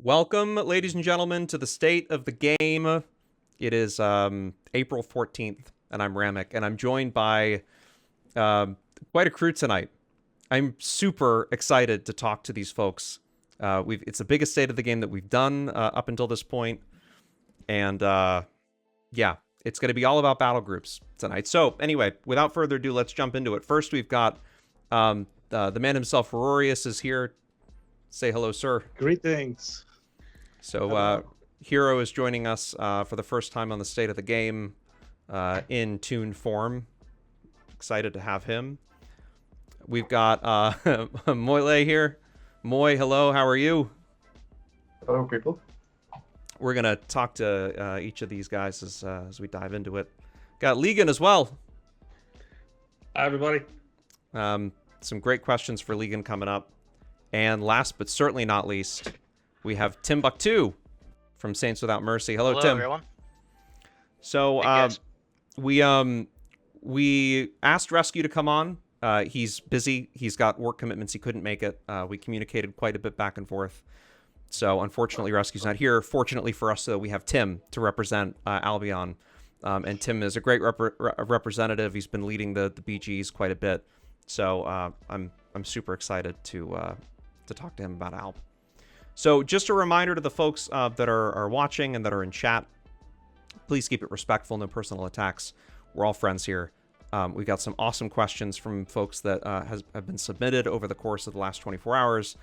Welcome, ladies and gentlemen, to the State of the Game. It is April 14th, and I'm Ramik, and I'm joined by quite a crew tonight. I'm super excited to talk to these folks. It's the biggest State of the Game that we've done up until this point, and yeah, it's going to be all about Battlegroups tonight. So anyway, without further ado, let's jump into it. First, we've got the man himself, Herorius, is here. Say hello, sir. Greetings. So Hero is joining us for the first time on the State of the Game in Toon form. Excited to have him. We've got Muylae here. Moy, hello, how are you? Hello, people. We're going to talk to each of these guys as we dive into it. Got Leegyn as well. Hi, everybody. Some great questions for Leegyn coming up. And last but certainly not least, we have Timbuhktu from Saints Without Mercy. Hello, Tim. Everyone. So we asked Rescue to come on. He's busy. He's got work commitments. He couldn't make it. We communicated quite a bit back and forth. So unfortunately, Rescue's not here. Fortunately for us, though, we have Tim to represent Albion. And Tim is a great representative. He's been leading the BGs quite a bit. So I'm super excited to talk to him about Alb. So just a reminder to the folks that are watching and that are in chat, please keep it respectful, no personal attacks. We're all friends here. We've got some awesome questions from folks that have been submitted over the course of the last 24 hours,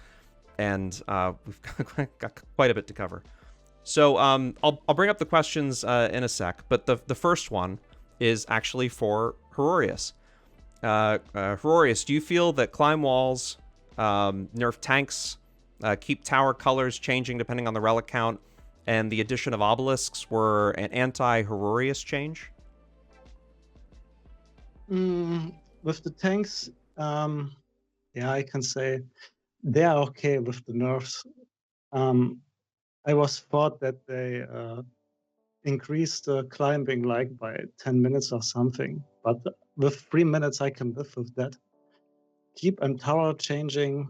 and we've got quite a bit to cover. So I'll bring up the questions in a sec, but the first one is actually for Herorius. Herorius, do you feel that climb walls, nerf tanks, keep tower colors changing depending on the relic count, and the addition of obelisks were an anti-Herorius change? With the tanks, yeah, I can say they are okay with the nerfs. I was thought that they increased the climbing like by 10 minutes or something, but with 3 minutes I can live with that. Keep and tower changing,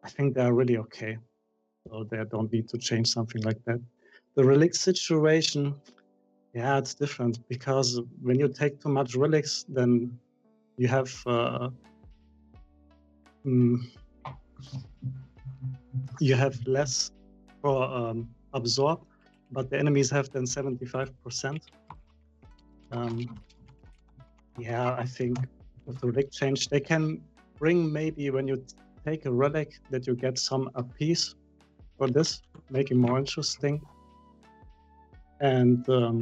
I think they're really okay. So they don't need to change something like that. The relic situation, yeah, it's different because when you take too much relics, then you have less for absorb, but the enemies have then 75%. Yeah, I think with the relic change, they can bring maybe when you take a relic that you get some apiece for this, make it more interesting. And for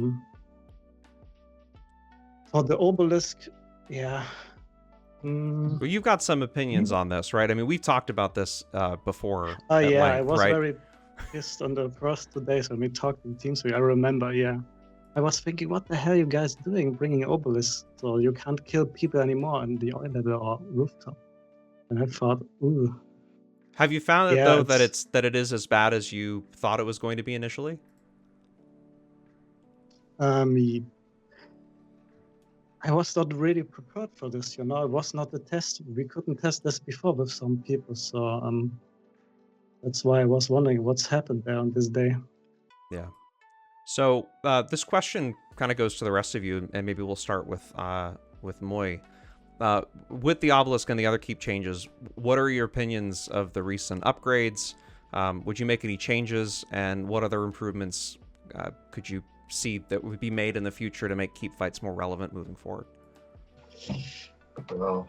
the obelisk, yeah. Well, you've got some opinions on this, right? I mean, we've talked about this before. Oh, yeah, length, I was right? very pissed on the first 2 days when we talked in Teams. I remember, yeah. I was thinking, what the hell are you guys doing, bringing obelisks so you can't kill people anymore in the oil level or rooftop? And I thought, ooh. Have you found it though that it is as bad as you thought it was going to be initially? I was not really prepared for this, you know. It was not a test. We couldn't test this before with some people, so that's why I was wondering what's happened there on this day. Yeah. So this question kind of goes to the rest of you, and maybe we'll start with Moy. With the obelisk and the other keep changes, what are your opinions of the recent upgrades? Would you make any changes, and what other improvements could you see that would be made in the future to make keep fights more relevant moving forward? Well,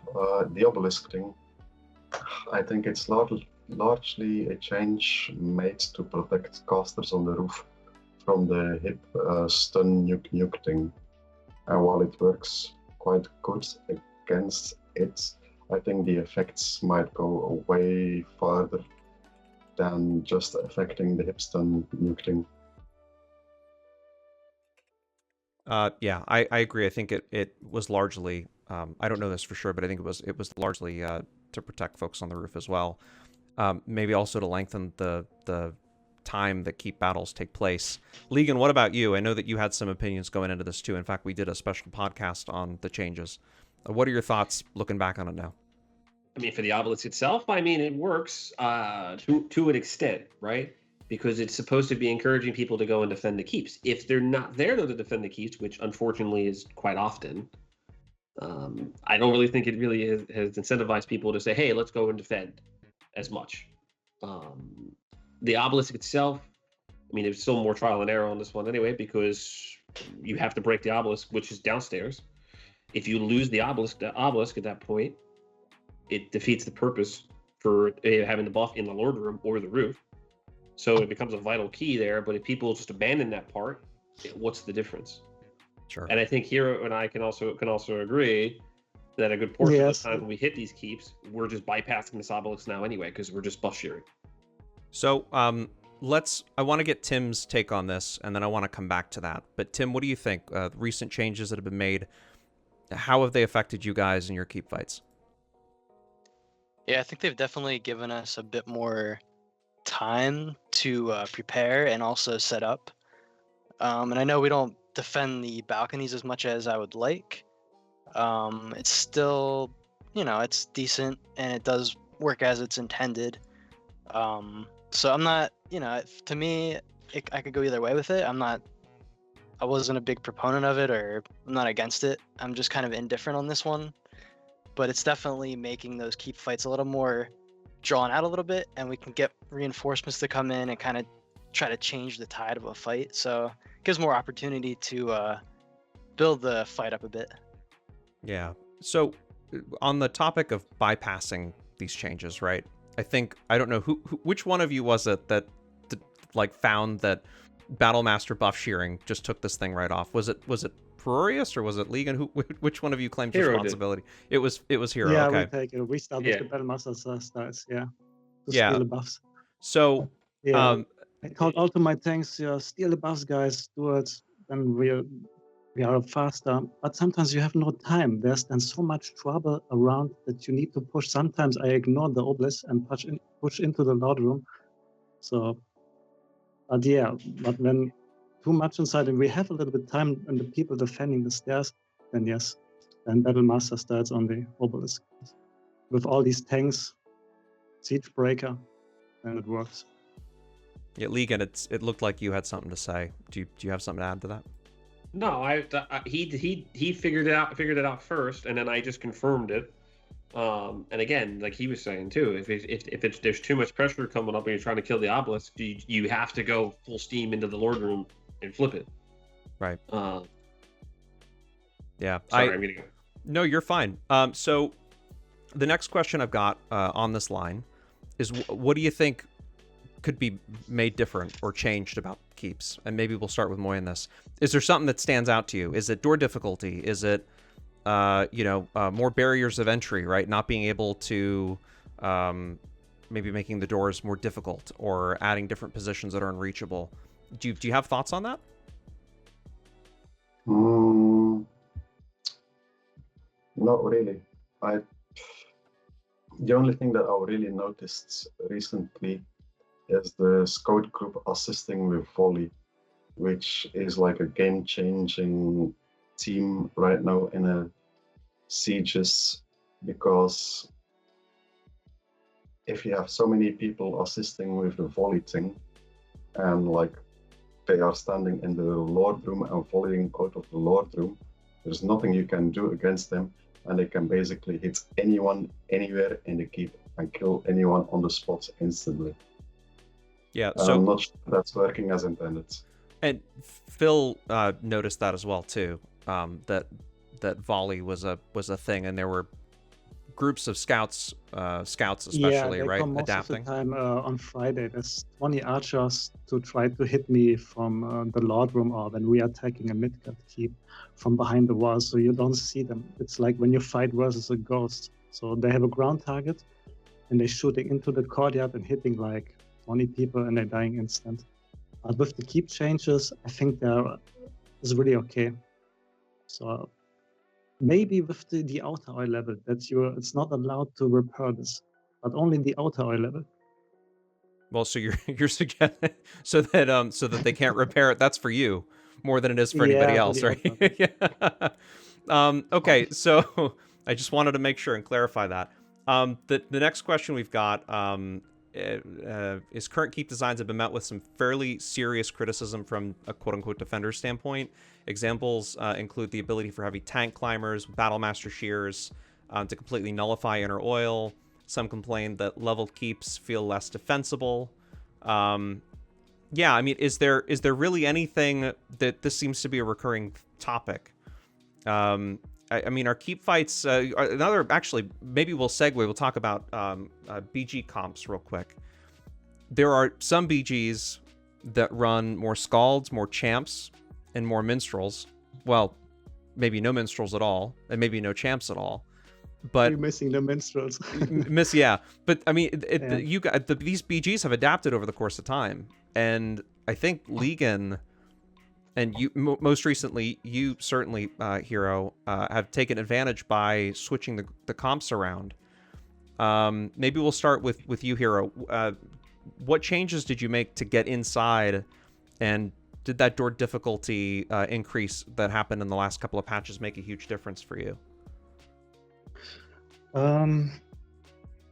the obelisk thing, I think it's largely a change made to protect casters on the roof from the hip stun nuke thing. And while it works quite good against it, I think the effects might go way farther than just affecting the hip stun nuke thing. Yeah, I agree. I think it was largely, I don't know this for sure, but I think it was largely to protect folks on the roof as well. Maybe also to lengthen the time that keep battles take place. Leegyn, what about you? I know that you had some opinions going into this too. In fact, we did a special podcast on the changes. What are your thoughts looking back on it now? I mean, for the obelisk itself, I mean, it works to an extent, right? because it's supposed to be encouraging people to go and defend the keeps. If they're not there to defend the keeps, which unfortunately is quite often, I don't really think it really has incentivized people to say, hey, let's go and defend as much. The obelisk itself, I mean, there's still more trial and error on this one anyway, because you have to break the obelisk, which is downstairs. If you lose the obelisk at that point, it defeats the purpose for having the buff in the Lord Room or the roof. So it becomes a vital key there. But if people just abandon that part, what's the difference? Sure. And I think Hero and I can also agree that a good portion of the time when we hit these keeps, we're just bypassing this obelisk now anyway, because we're just buff shearing. So I want to get Tim's take on this, and then I want to come back to that. But Tim, what do you think? Recent changes that have been made, how have they affected you guys in your keep fights? Yeah, I think they've definitely given us a bit more time to prepare and also set up. And I know we don't defend the balconies as much as I would like. It's still, it's decent and it does work as it's intended. So I'm not, to me, I could go either way with it. I wasn't a big proponent of it, or I'm not against it. I'm just kind of indifferent on this one. But it's definitely making those keep fights a little more drawn out a little bit, and we can get reinforcements to come in and kind of try to change the tide of a fight. So it gives more opportunity to build the fight up a bit. Yeah. So on the topic of bypassing these changes, right? I don't know which one of you was it that found that Battlemaster buff shearing just took this thing right off. Was it Herorius or was it Leegyn? Which one of you claimed responsibility? It was Hero. Yeah, okay. we take it. We start with the Battlemaster styles. Yeah. To Yeah. steal the buffs. So yeah, I told all to my tanks, steal the buffs, guys. Do it. Then we are faster. But sometimes you have no time. There's then so much trouble around that you need to push. Sometimes I ignore the obelisk and push into the Lord Room. So, but when too much inside and we have a little bit of time and the people defending the stairs, then yes, then Battlemaster starts on the obelisk. With all these tanks, siege breaker, and it works. Yeah, Leegyn, it looked like you had something to say. Do you have something to add to that? No, he figured it out first, and then I just confirmed it. And again, like he was saying too, if there's too much pressure coming up and you're trying to kill the obelisk, you have to go full steam into the Lord Room and flip it. Right. Yeah. Sorry, I'm gonna go. No, you're fine. So the next question I've got on this line is, what do you think could be made different or changed about keeps? And maybe we'll start with Muylae in this. Is there something that stands out to you? Is it door difficulty? Is it more barriers of entry, right? Not being able to maybe making the doors more difficult or adding different positions that are unreachable. Do you have thoughts on that? Not really. The only thing that I really noticed recently is the scout group assisting with volley, which is like a game-changing team right now in a sieges, because if you have so many people assisting with the volley thing, and like they are standing in the Lord Room and volleying out of the Lord Room, there's nothing you can do against them, and they can basically hit anyone anywhere in the keep and kill anyone on the spot instantly. Yeah, so I'm not sure that's working as intended. And Phil noticed that as well too. That volley was a thing, and there were groups of scouts especially, they right, come most adapting. of the time on Friday. There's 20 archers to try to hit me from the Lord Room, or when we are attacking a Midgard keep from behind the wall, so you don't see them. It's like when you fight versus a ghost. So they have a ground target, and they're shooting into the courtyard and hitting like 20 people, and they're dying instant. But with the keep changes, I think there is really okay. So maybe with the outer oil level, it's not allowed to repair this, but only the outer oil level. Well, so you're suggesting so that they can't repair it. That's for you more than it is for anybody else, for right? Yeah. Okay, so I just wanted to make sure and clarify that. The next question we've got his current keep designs have been met with some fairly serious criticism from a quote-unquote defender standpoint. Examples include the ability for heavy tank climbers, Battlemaster shears, to completely nullify inner oil. Some complain that leveled keeps feel less defensible. Yeah, I mean, is there really anything that this seems to be a recurring topic? I mean, our keep fights, actually, maybe we'll segue, we'll talk about BG comps real quick. There are some BGs that run more Scalds, more Champs, and more Minstrels. Well, maybe no Minstrels at all, and maybe no Champs at all. But You're missing the minstrels. yeah. But I mean, Yeah. these BGs have adapted over the course of time, and I think Leegyn, and you most recently, you certainly, Hero, have taken advantage by switching the comps around. Maybe we'll start with you, Hero. What changes did you make to get inside, and did that door difficulty increase that happened in the last couple of patches make a huge difference for you?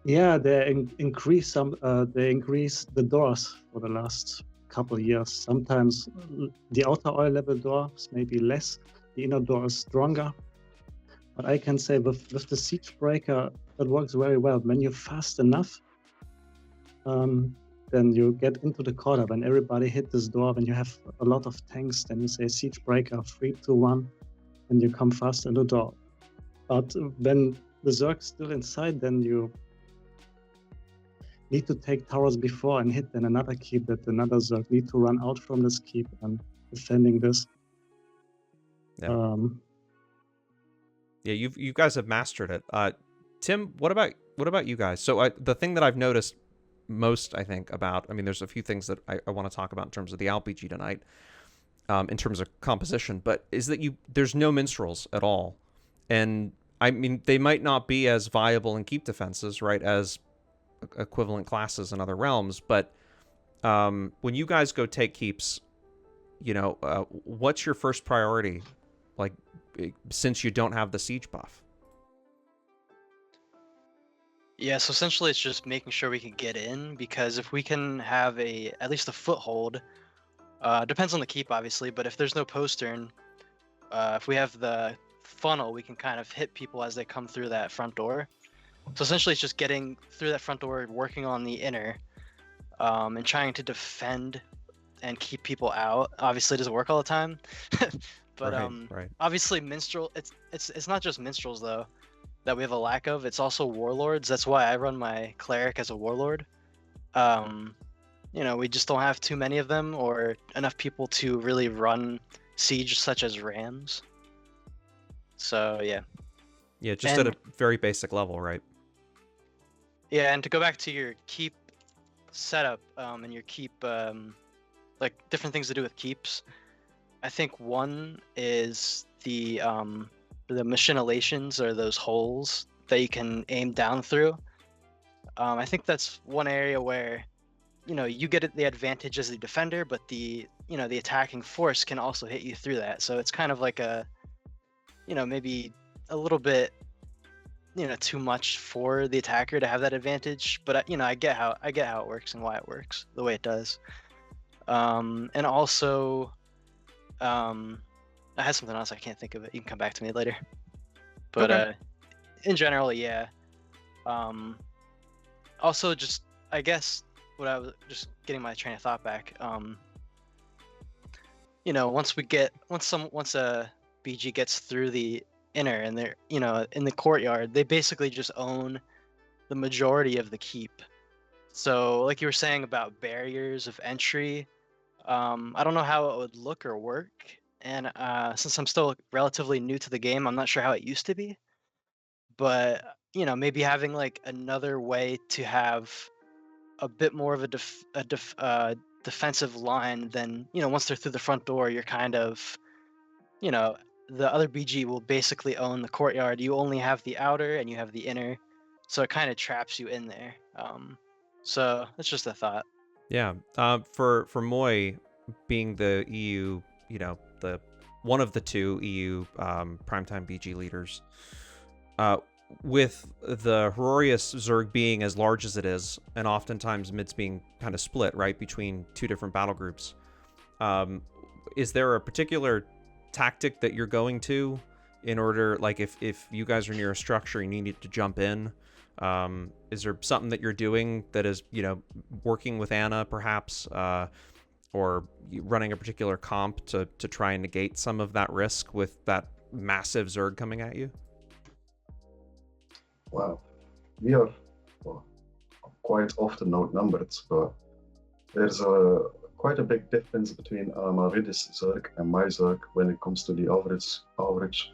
Yeah, they increase some. They increase the doors for the last couple of years. Sometimes the outer oil level doors maybe less. The inner door is stronger. But I can say with the siege breaker, it works very well. When you're fast enough, then you get into the corner. When everybody hit this door, when you have a lot of tanks, then you say siege breaker 3, 2, 1, and you come fast in the door. But when the Zerg's still inside, then you need to take towers before and hit then another keep that another Zerg need to run out from this keep and defending this. Yeah. Yeah, you guys have mastered it. Tim, what about you guys? So the thing that I've noticed most, I think, about, I mean, there's a few things that I want to talk about in terms of the LPG tonight, in terms of composition, but is that there's no minstrels at all. And I mean, they might not be as viable in keep defenses, right, as equivalent classes in other realms, but when you guys go take keeps, what's your first priority, like, since you don't have the siege buff? Yeah, so essentially it's just making sure we can get in, because if we can have at least a foothold, depends on the keep obviously, but if there's no postern, if we have the funnel, we can kind of hit people as they come through that front door. So essentially it's just getting through that front door, working on the inner, and trying to defend and keep people out. Obviously it doesn't work all the time. But right. obviously minstrel, it's not just minstrels though that we have a lack of, it's also warlords. That's why I run my cleric as a warlord. We just don't have too many of them or enough people to really run siege such as rams. So yeah. Yeah, just at a very basic level, right? Yeah, and to go back to your keep setup, and your keep, like different things to do with keeps, I think one is the machinations, or those holes that you can aim down through. I think that's one area where, you get the advantage as the defender, but the attacking force can also hit you through that. So it's kind of like a, maybe a little bit, too much for the attacker to have that advantage. But I get how it works and why it works the way it does. And also, I had something else, I can't think of it. You can come back to me later. But Okay. In general, yeah. Also, just I guess what I was just getting my train of thought back. Once a BG gets through the inner and they're in the courtyard, they basically just own the majority of the keep. So like you were saying about barriers of entry, I don't know how it would look or work. And since I'm still relatively new to the game, I'm not sure how it used to be. But maybe having like another way to have a bit more of a defensive line than once they're through the front door, you're kind of the other BG will basically own the courtyard. You only have the outer and you have the inner, so it kind of traps you in there. So that's just a thought. Yeah. For Moy being the EU, the one of the two EU primetime BG leaders, with the Herorius Zerg being as large as it is, and oftentimes mids being kind of split, right, between two different battle groups, is there a particular tactic that you're going to in order, like if you guys are near a structure and you need to jump in? Is there something that you're doing that is, working with Anna perhaps, or running a particular comp to try and negate some of that risk with that massive Zerg coming at you? Well, we are quite often outnumbered, but there's quite a big difference between Amaridis Zerg and my Zerg when it comes to the average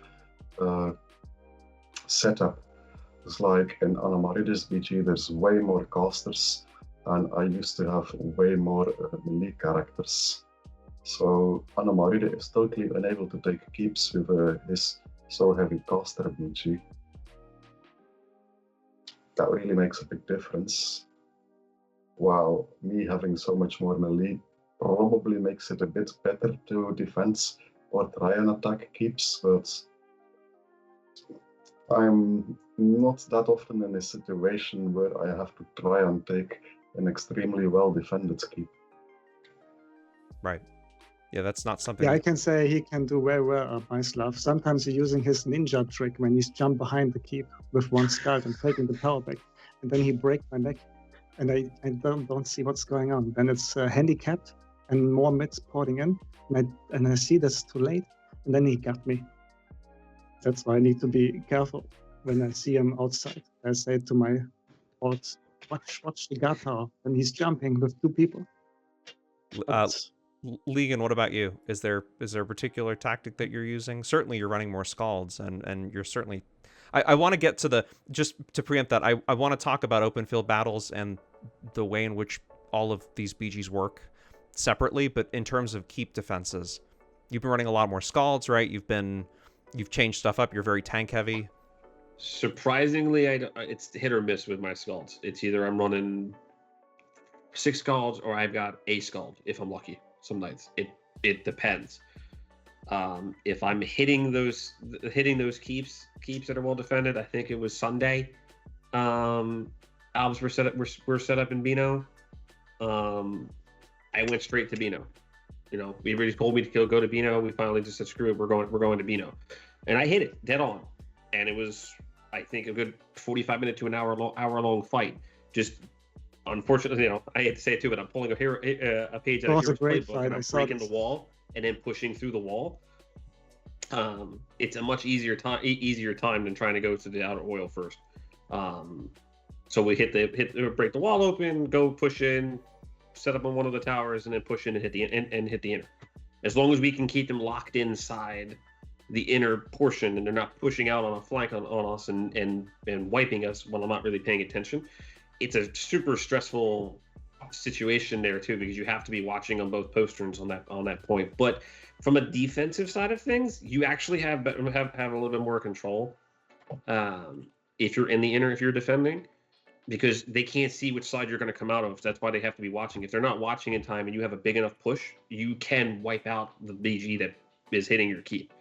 setup. It's like in Amaridis BG, there's way more casters, and I used to have way more melee characters. So Anamaride is totally unable to take keeps with his so heavy caster BG. That really makes a big difference. While me having so much more melee probably makes it a bit better to defend or try and attack keeps, but I'm not that often in a situation where I have to try and take an extremely well defended keep. Right. Yeah, that's not something. Yeah, I can say he can do very well up my Slav. Sometimes he's using his ninja trick when he's jumped behind the keep with one skull and taking the power back, and then he breaks my neck, and I don't see what's going on. Then it's handicapped and more mids porting in, and I see that's too late, and then he got me. That's why I need to be careful when I see him outside. I say to my bots, watch the guard tower, and he's jumping with two people. Leegyn, what about you? Is there a particular tactic that you're using? Certainly you're running more scalds, and you're certainly... I want to get to the... Just to preempt that, I want to talk about open field battles and the way in which all of these BGs work separately, but in terms of keep defenses, you've been running a lot more scalds, right? You've changed stuff up. You're very tank heavy. Surprisingly, it's hit or miss with my scalds. It's either I'm running 6 scalds or I've got a scald if I'm lucky. Some nights it depends. If I'm hitting those keeps that are well defended, I think it was Sunday. Albs were set up in Beano. I went straight to Beano. We already told me to go to Beano. We finally just said screw it, we're going to Beano, and I hit it dead on. And it was, I think, a good 45-minute to an hour long fight. Just unfortunately, I hate to say it too, but I'm pulling a page out of Hero's playbook, and I'm breaking the wall and then pushing through the wall. It's a much easier time than trying to go to the outer oil first. So we break the wall open, go push in, set up on one of the towers, and then push in and hit the inner. As long as we can keep them locked inside the inner portion and they're not pushing out on a flank on us and wiping us when I'm not really paying attention. It's a super stressful situation there too, because you have to be watching on both posterns on that point. But from a defensive side of things, you actually have a little bit more control if you're in the inner, if you're defending, because they can't see which side you're going to come out of. That's why they have to be watching. If they're not watching in time and you have a big enough push, you can wipe out the BG that is hitting your keep.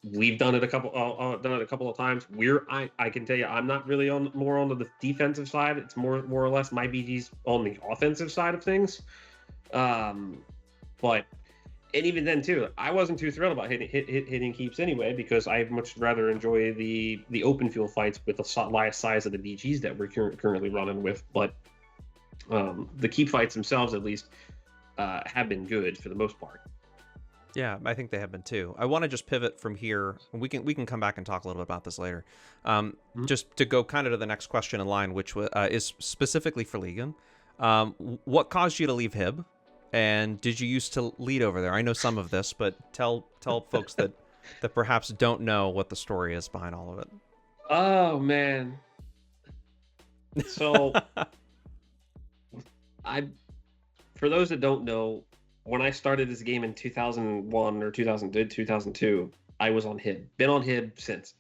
We've done it a couple of times. I can tell you, I'm not really more on the defensive side. It's more or less my BG's on the offensive side of things. But even then too, I wasn't too thrilled about hitting keeps anyway, because I much rather enjoy the open field fights with the size of the BGs that we're currently running with. But the keep fights themselves, at least, have been good for the most part. Yeah, I think they have been too. I want to just pivot from here. We can come back and talk a little bit about this later. Just to go kind of to the next question in line, which is specifically for Leegyn. What caused you to leave Hib? And did you used to lead over there? I know some of this, but tell folks that perhaps don't know what the story is behind all of it. Oh man. So for those that don't know, when I started this game in 2001 or 2002, I was on Hib. Been on Hib since.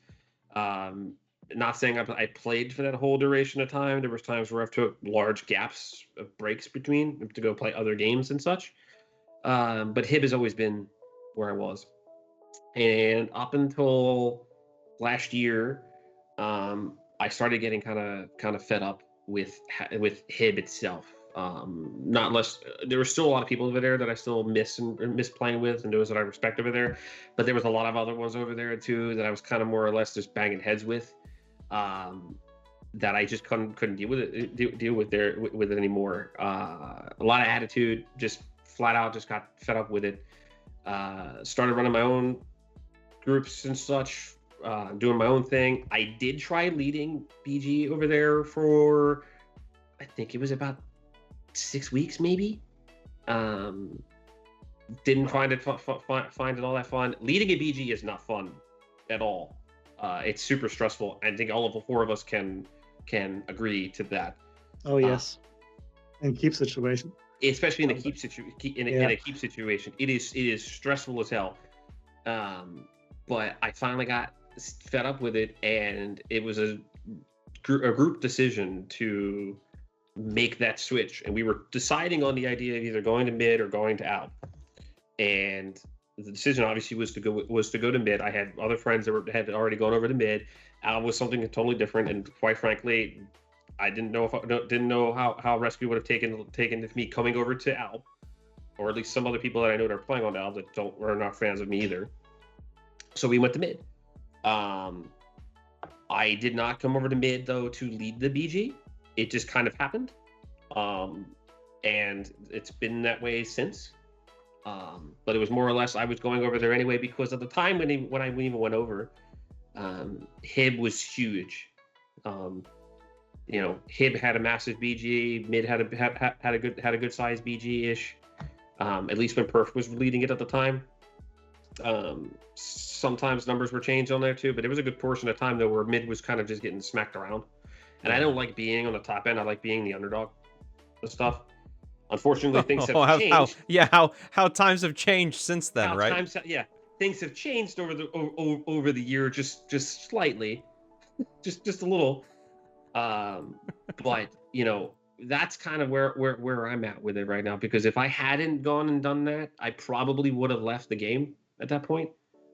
Not saying I played for that whole duration of time. There was times where I've took large gaps of breaks between to go play other games and such. But Hib has always been where I was. And up until last year, I started getting kind of fed up with Hib itself. Not less. There were still a lot of people over there that I still miss playing with, and those that I respect over there. But there was a lot of other ones over there too that I was kind of more or less just banging heads with. That I just couldn't deal with it anymore. A lot of attitude, just flat out, just got fed up with it. Started running my own groups and such, doing my own thing. I did try leading BG over there for, I think it was about 6 weeks, maybe. Didn't find it find it all that fun. Leading a BG is not fun at all. It's super stressful. I think all of the four of us can agree to that. Oh yes, in keep situation. Especially in a keep situation, it is stressful as hell. But I finally got fed up with it, and it was a group decision to make that switch, and we were deciding on the idea of either going to mid or going to out. And the decision obviously was to go to mid. I had other friends that had already gone over to mid. Out was something totally different, and quite frankly, I didn't know how Rescue would have taken me coming over to Alp, or at least some other people that I know that are playing on Alp that are not fans of me either. So we went to mid. I did not come over to mid though to lead the BG. It just kind of happened, and it's been that way since. But it was more or less I was going over there anyway because at the time when I even went over, Hib was huge. Hib had a massive BG. Mid had a good size BG ish. At least when Perf was leading it at the time. Sometimes numbers were changed on there too, but it was a good portion of time though where mid was kind of just getting smacked around. And I don't like being on the top end. I like being the underdog and stuff. Unfortunately, things have changed. How times have changed since then, right? Things have changed over the year, just slightly, just a little. But that's kind of where I'm at with it right now. Because if I hadn't gone and done that, I probably would have left the game at that point.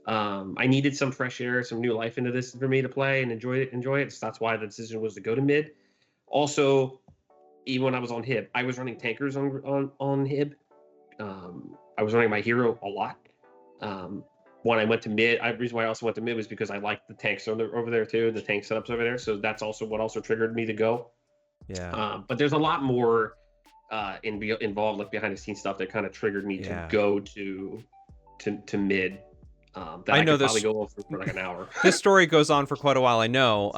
I needed some fresh air, some new life into this for me to play and enjoy it. So that's why the decision was to go to mid. Also, even when I was on Hib, I was running tankers on Hib. I was running my hero a lot. When I went to mid, the reason why I also went to mid was because I liked the tanks over there too, the tank setups over there. So that's also what also triggered me to go. Yeah. But there's a lot more involved, like behind the scenes stuff that kind of triggered me to go to mid. I know this probably go on for like an hour. This story goes on for quite a while, I know.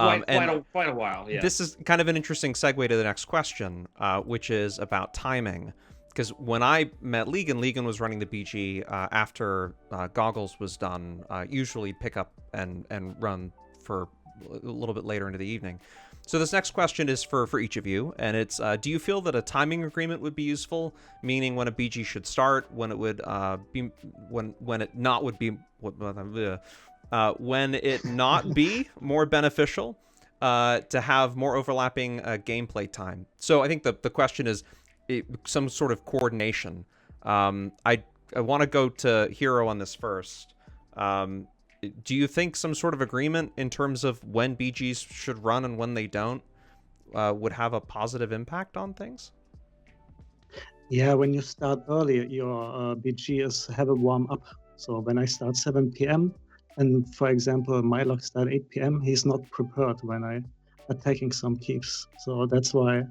Quite a while, yeah. This is kind of an interesting segue to the next question, which is about timing. Because when I met Leegyn was running the BG after Goggles was done, usually pick up and run for a little bit later into the evening. So this next question is for each of you, and it's, do you feel that a timing agreement would be useful, meaning when a BG should start, when it would be, when it not would be, when it not be more beneficial to have more overlapping gameplay time? So I think the question is some sort of coordination. I want to go to Hero on this first. Do you think some sort of agreement in terms of when BGs should run and when they don't would have a positive impact on things? Yeah, when you start early, your BG have a warm up. So when I start 7 p.m. and, for example, Muylae start 8 p.m., he's not prepared when I attacking some keeps. So that's why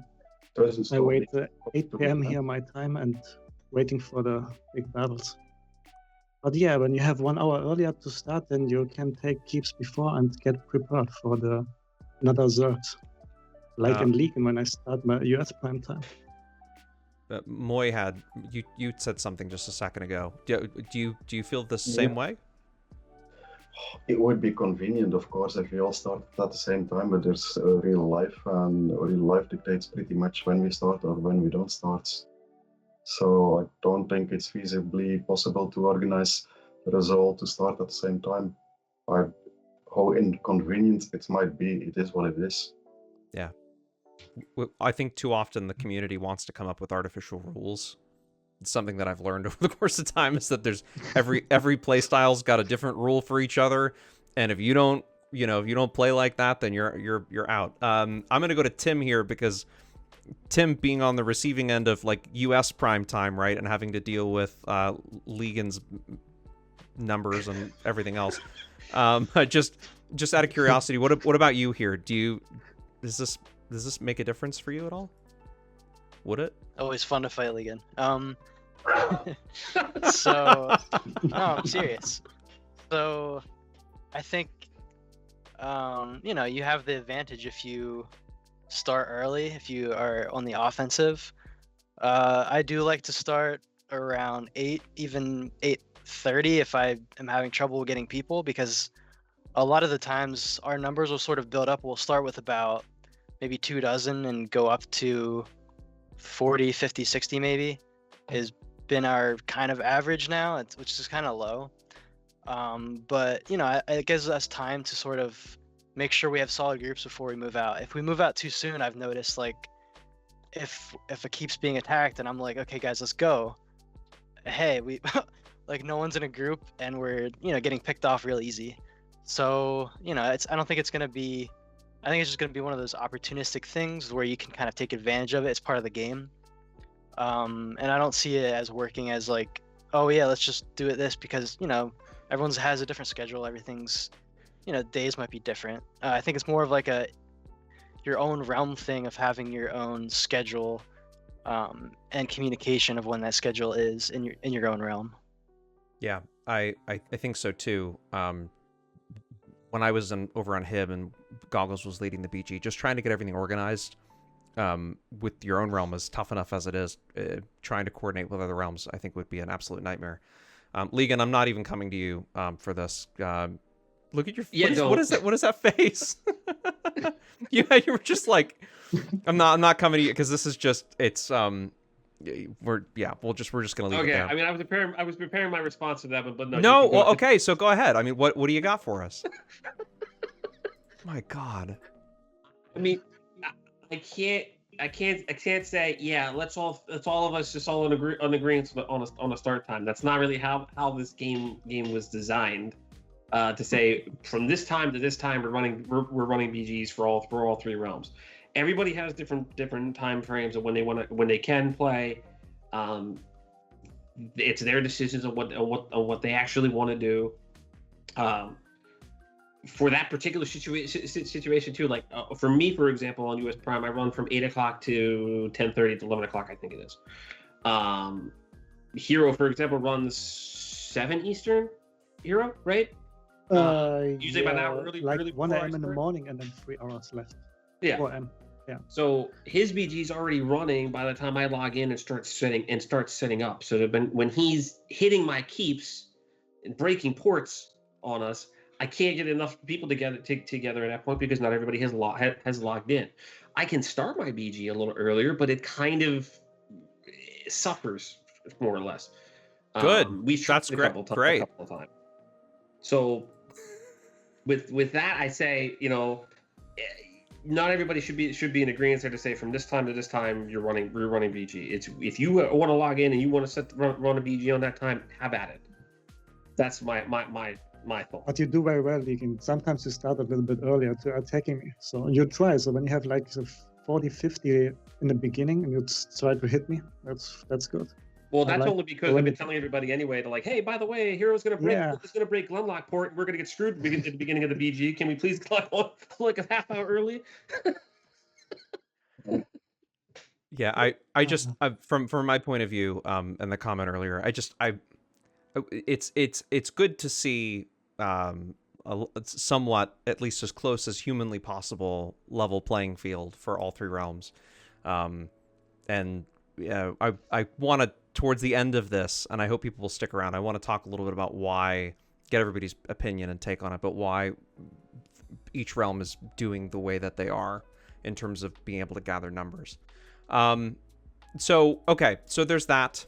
I wait 8 p.m. here my time and waiting for the big battles. But yeah, when you have 1 hour earlier to start, then you can take keeps before and get prepared for another Zerg. Like in Leegyn when I start my US prime time. Moy you said something just a second ago. Do you feel the same way? It would be convenient, of course, if we all start at the same time, but there's real life, and real life dictates pretty much when we start or when we don't start. So I don't think it's feasibly possible to organize us all to start at the same time. How inconvenient it might be, it is what it is. Yeah. I think too often the community wants to come up with artificial rules. It's something that I've learned over the course of time is that there's every play style's got a different rule for each other, and if you don't if you don't play like that, then you're out. I'm gonna go to Tim here because Tim being on the receiving end of like US prime time, right, and having to deal with Leegyn's numbers and everything else. Just out of curiosity, what about you here? Does this make a difference for you at all? Would it? Always fun to fight Leegyn. So no, I'm serious. So I think you have the advantage if you start early, if you are on the offensive. I do like to start around 8, even 8:30 if I am having trouble getting people, because a lot of the times our numbers will sort of build up. We'll start with about maybe 2 dozen and go up to 40, 50, 60 maybe has been our kind of average now, which is kind of low. But it gives us time to sort of make sure we have solid groups before we move out. If we move out too soon, I've noticed like if it keeps being attacked and I'm like, okay guys, let's go. Hey, we like no one's in a group and we're getting picked off real easy. So I don't think it's gonna be. I think it's just gonna be one of those opportunistic things where you can kind of take advantage of it. It's part of the game. And I don't see it as working as like, oh yeah, let's just do it this because everyone's has a different schedule. Everything's days might be different. I think it's more of like your own realm thing of having your own schedule and communication of when that schedule is in your own realm. Yeah, I think so too. When I was over on Hib and Goggles was leading the BG, just trying to get everything organized with your own realm is tough enough as it is. Trying to coordinate with other realms, I think, would be an absolute nightmare. Leegyn, I'm not even coming to you for this. Look at your what is that? What is that face? You were just like, I'm not coming to you because this is just we're just gonna leave it there. I mean, I was preparing my response to that, but no. No, well, okay, so go ahead. I mean, what do you got for us? My God. I mean, I can't say let's all of us just all on agreement on a start time. That's not really how this game was designed. To say from this time to this time we're running BGs for all 3 realms. Everybody has different time frames of when they can play. It's their decisions on what they actually want to do. For that particular situation too, like for me, for example, on US Prime, I run from 8 o'clock to 10:30 to 11 o'clock, I think it is. Hero, for example, runs 7 Eastern. Hero, right? Usually by now, early 1 a.m. in the morning and then 3 hours left. Yeah. 4 a.m. Yeah. So his BG's already running by the time I log in and start setting up. So when he's hitting my keeps and breaking ports on us, I can't get enough people together at that point because not everybody has logged in. I can start my BG a little earlier, but it kind of suffers more or less. Good. That's great. A couple of times. So with that, I say, not everybody should be in agreement there to say from this time to this time we're running BG. It's if you want to log in and you want to run a BG on that time, have at it. That's my thought. But you do very well, Leegyn. Sometimes you start a little bit earlier to attacking me. So you try. So when you have like 40, 50 in the beginning and you try to hit me, that's good. Well, that's only because I've been telling everybody anyway to like, hey, by the way, Hero's gonna break Glenlock port. We're gonna get screwed at the beginning of the BG. Can we please log on like a half hour early? Yeah, I just from my point of view, and the comment earlier, it's good to see somewhat, at least as close as humanly possible, level playing field for all 3 realms, and I want to, towards the end of this, and I hope people will stick around, I want to talk a little bit about get everybody's opinion and take on it, but why each realm is doing the way that they are in terms of being able to gather numbers. So there's that.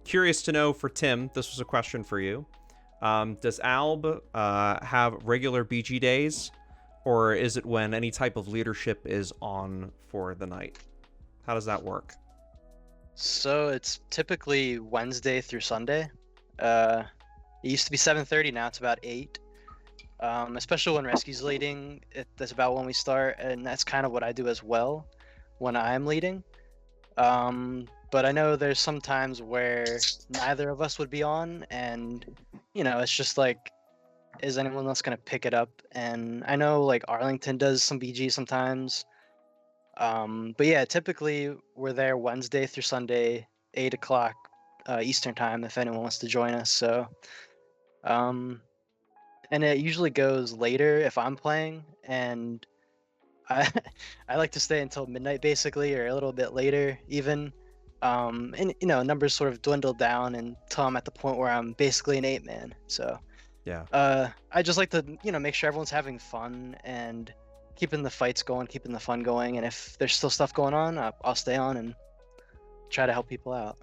Curious to know for Tim, this was a question for you. Does Alb have regular BG days, or is it when any type of leadership is on for the night? How does that work? So it's typically Wednesday through Sunday. It used to be 7:30, now it's about 8. especially when rescue's leading. That's about when we start, and that's kind of what I do as well when I'm leading. But I know there's some times where neither of us would be on, and it's just like, is anyone else gonna pick it up? And I know like Arlington does some BG sometimes. But yeah, typically we're there Wednesday through Sunday, 8 o'clock Eastern time, if anyone wants to join us. So, and it usually goes later if I'm playing, and I I like to stay until midnight basically, or a little bit later even. And numbers sort of dwindle down until I'm at the point where I'm basically an 8-man. So Yeah. I just like to make sure everyone's having fun and keeping the fights going, keeping the fun going. And if there's still stuff going on, I'll stay on and try to help people out.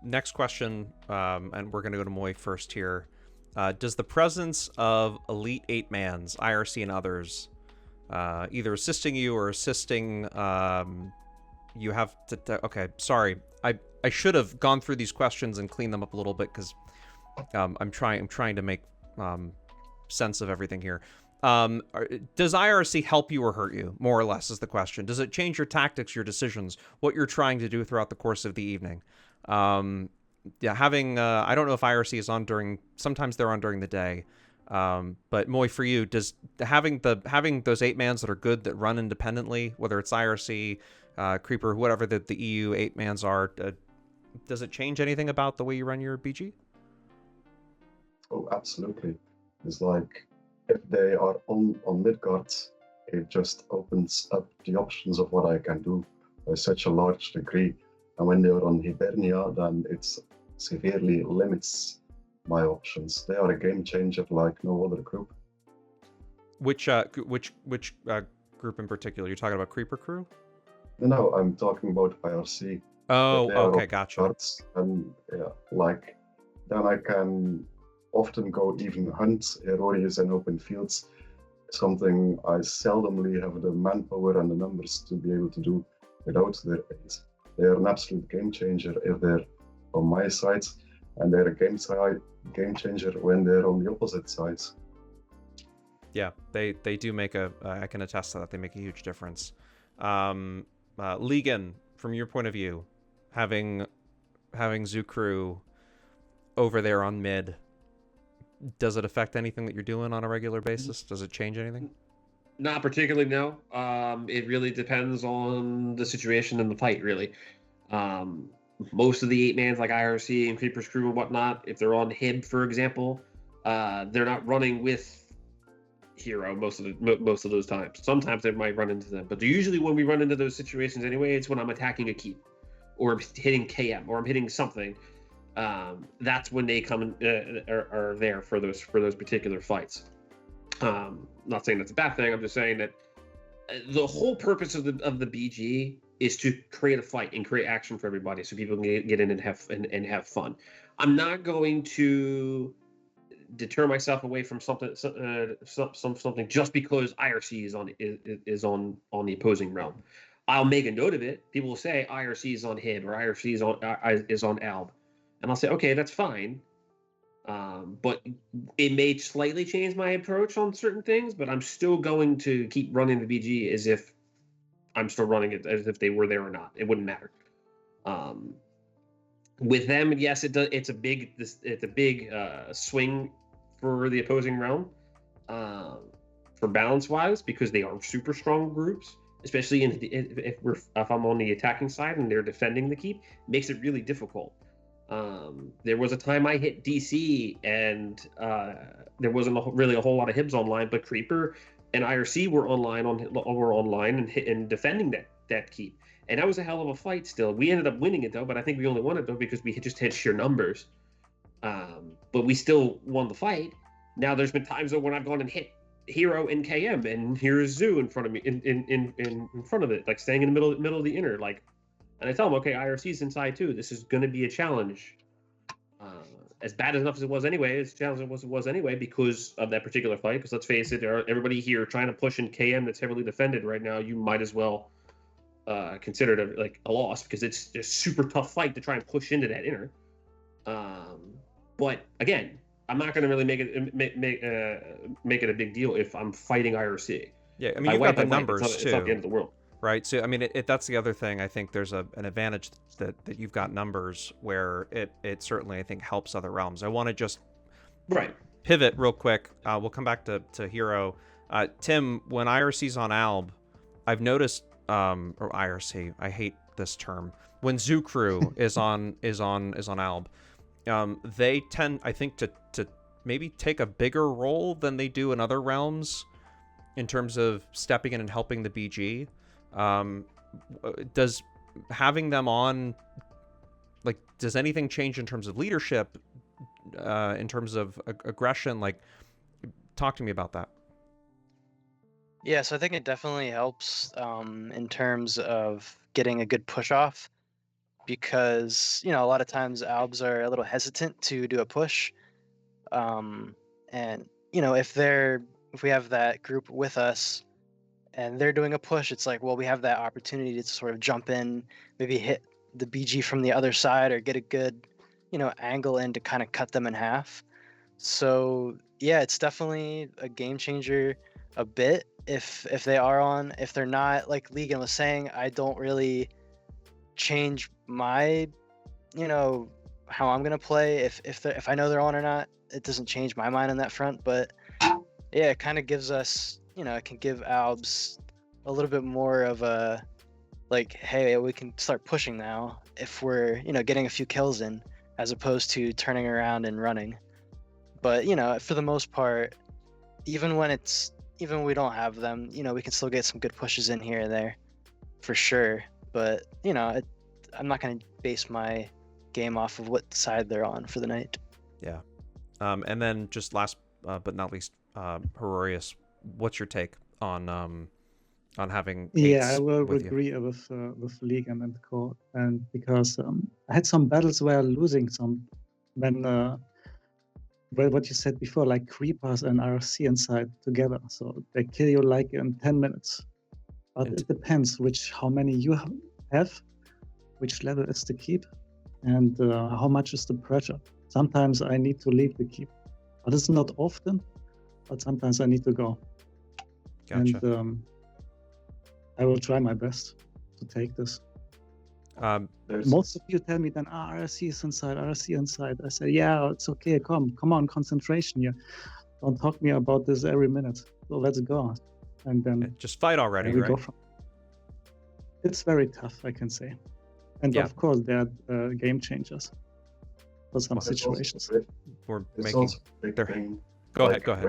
Next question, and we're going to go to Muylae first here. Does the presence of elite 8-mans, IRC and others, either assisting you or assisting you have to okay, sorry. I should have gone through these questions and cleaned them up a little bit because I'm trying to make sense of everything here. Does IRC help you or hurt you, more or less, is the question. Does it change your tactics, your decisions, what you're trying to do throughout the course of the evening? Having I don't know if IRC is on sometimes they're on during the day. But Muylae, for you, does having those 8-mans that are good, that run independently, whether it's IRC, Creeper, whatever the EU 8-mans are, does it change anything about the way you run your BG? Oh, absolutely. It's like if they are on Midgard, it just opens up the options of what I can do by such a large degree. And when they are on Hibernia, then it severely limits my options. They are a game changer like no other group. Which group in particular? You're talking about Creeper Crew? No, I'm talking about IRC. Oh, okay, gotcha. Cards, and then I can often go even hunt Herorius in open fields, something I seldomly have the manpower and the numbers to be able to do without their aid. They are an absolute game changer if they're on my side, and they're a game changer when they're on the opposite side. Yeah, they do make I can attest to that. They make a huge difference. Leegyn, from your point of view, having Zukru over there on mid, does it affect anything that you're doing on a regular basis? Does it change anything? Not particularly, no. It really depends on the situation and the fight, really. Most of the 8-mans like IRC and Creeper's Crew and whatnot, if they're on Hib, for example, they're not running with Hero most of those times. Sometimes they might run into them, but usually when we run into those situations anyway, it's when I'm attacking a keep, or I'm hitting KM, or I'm hitting something. That's when they come are there for those particular fights. Not saying that's a bad thing. I'm just saying that the whole purpose of the BG is to create a fight and create action for everybody, so people can get in and have fun. I'm not going to deter myself away from something just because IRC is on the opposing realm. I'll make a note of it. People will say IRC is on Hib or IRC is on Alb, and I'll say, okay, that's fine. But it may slightly change my approach on certain things, but I'm still going to keep running the BG as if I'm still running it as if they were there or not. It wouldn't matter. With them, yes, it does. It's a big swing for the opposing realm, for balance wise, because they are super strong groups. Especially if I'm on the attacking side and they're defending the keep, makes it really difficult. There was a time I hit DC and there wasn't really a whole lot of Hibs online, but Creeper and IRC were online and defending that keep, and that was a hell of a fight. Still, we ended up winning it though, but I think we only won it though because we just had sheer numbers. But we still won the fight. Now there's been times though when I've gone and hit Hero and KM, and here's Zoo in front of me, in front of it, like staying in the middle of the inner, like. And I tell them, okay, IRC's inside too. This is going to be a challenge. As bad enough as it was anyway, as challenging as it was anyway, because of that particular fight. Because let's face it, everybody here trying to push in KM that's heavily defended right now, you might as well consider it like a loss, because it's a super tough fight to try and push into that inner. But again, I'm not going to really make it a big deal if I'm fighting IRC. Yeah, I If mean, you've got wipe, the I wipe. numbers It's not the too, end of the world. right? So I mean, that's the other thing. I think there's an advantage that you've got numbers where it certainly, I think, helps other realms. I want to just Right. pivot real quick. We'll come back to Hero. Tim, when IRC's on Alb, I've noticed, or IRC, I hate this term. When Zoo Crew is on Alb, they tend, I think, to maybe take a bigger role than they do in other realms in terms of stepping in and helping the BG. Does having them on, like, does anything change in terms of leadership, in terms of aggression? Like, talk to me about that. Yeah, so I think it definitely helps in terms of getting a good push off, because a lot of times albs are a little hesitant to do a push, and if we have that group with us and they're doing a push, it's like, well, we have that opportunity to sort of jump in, maybe hit the BG from the other side or get a good angle in to kind of cut them in half. So yeah, it's definitely a game changer a bit if they are on. If they're not, like Leegyn was saying, I don't really change my how I'm gonna play if I know they're on or not. It doesn't change my mind on that front. But yeah, it kind of gives us, it can give albs a little bit more of a, like, hey, we can start pushing now if we're getting a few kills in, as opposed to turning around and running. But for the most part, even when we don't have them, we can still get some good pushes in here and there, for sure. But I'm not going to base my game off of what side they're on for the night. Yeah. And then just last but not least, Herorius, what's your take on having Yeah, I eights will with you? agree with Leegyn and Co. And because I had some battles where I'm losing some when well, what you said before, like creepers and RC inside together, so they kill you like in 10 minutes. But it depends how many you have, which level is the keep, and how much is the pressure. Sometimes I need to leave the keep, but it's not often. But sometimes I need to go. Gotcha. And I will try my best to take this. Most of you tell me then, RC is inside, RC inside. I say, yeah, it's okay. Come on, concentration here. Don't talk me about this every minute. So let's go. And then just fight already, we right? go it's very tough, I can say. And Yeah. of course, there are game changers for some situations. We're It's making also a big their... thing. Go Like, ahead.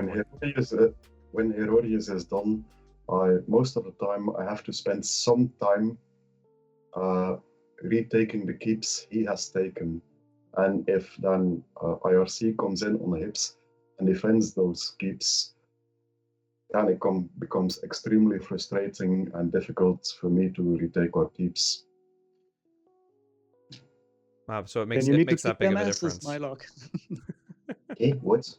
When Herorius is done, most of the time I have to spend some time retaking the keeps he has taken. And if then IRC comes in on the hips and defends those keeps, then it becomes extremely frustrating and difficult for me to retake our keeps. Wow, so it Then makes you need to that kick big them of a asses, difference. Muylae. Hey, what?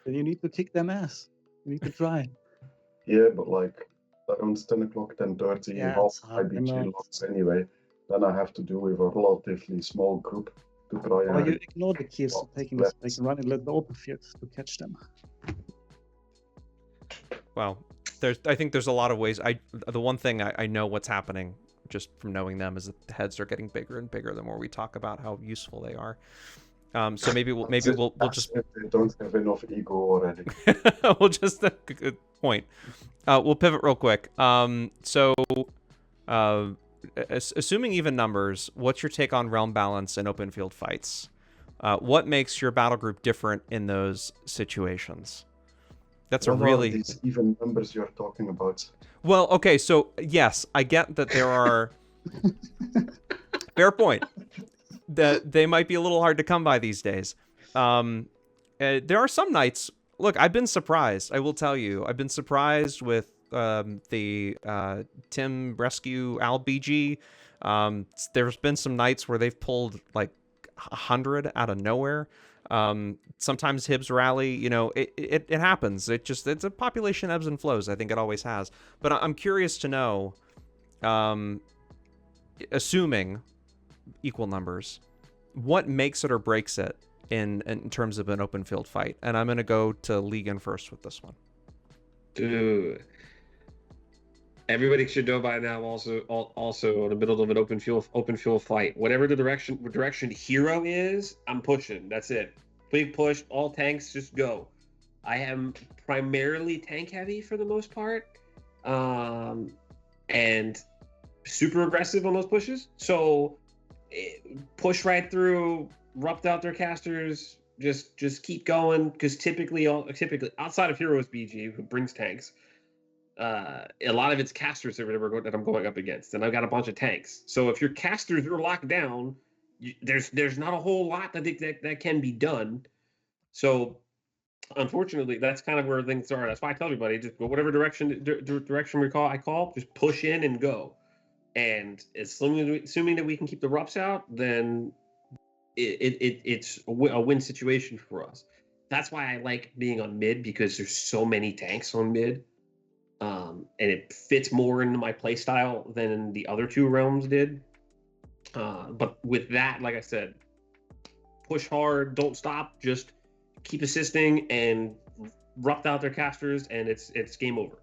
Then you need to kick them ass. You need to try. Yeah, but like around 10 o'clock, 10:30, Yeah, half it's hard, I IBG know. logs anyway. Then I have to do with a relatively small group to try Or you and ignore the keys to taking the spike and run in the open field to catch them. Well, I think there's a lot of ways. The one thing I know what's happening just from knowing them is that the heads are getting bigger and bigger the more we talk about how useful they are. So maybe we'll just if they don't have enough ego already. we'll just good point. We'll pivot real quick. So assuming even numbers, what's your take on realm balance and open field fights? What makes your battle group different in those situations? That's What a really are these even numbers you're talking about? well. Okay, so yes, I get that there are. Fair point. That they might be a little hard to come by these days. There are some nights. Look, I've been surprised. I will tell you, I've been surprised with the Tim Rescue Al BG. There's been some nights where they've pulled like 100 out of nowhere. Sometimes Hibs rally. It happens. It's a population ebbs and flows. I think it always has. But I'm curious to know, assuming equal numbers, what makes it or breaks it in terms of an open field fight. And I'm going to go to Leegyn first with this one. Dude, everybody should know by now. Also, in the middle of an open field fight, whatever the direction hero is, I'm pushing. That's it. Big push. All tanks just go. I am primarily tank heavy for the most part, and super aggressive on those pushes. So push right through, rupt out their casters, just keep going, because typically outside of Heroes BG, who brings tanks, a lot of it's casters that I'm going up against, and I've got a bunch of tanks. So if your casters are locked down, there's not a whole lot that can be done. So unfortunately, that's kind of where things are. That's why I tell everybody, just go whatever direction I call, just push in and go. And assuming that we can keep the rups out, then it's a win situation for us. That's why I like being on mid, because there's so many tanks on mid, and it fits more into my playstyle than the other two realms did. But with that, like I said, push hard, don't stop, just keep assisting and rupt out their casters, and it's game over.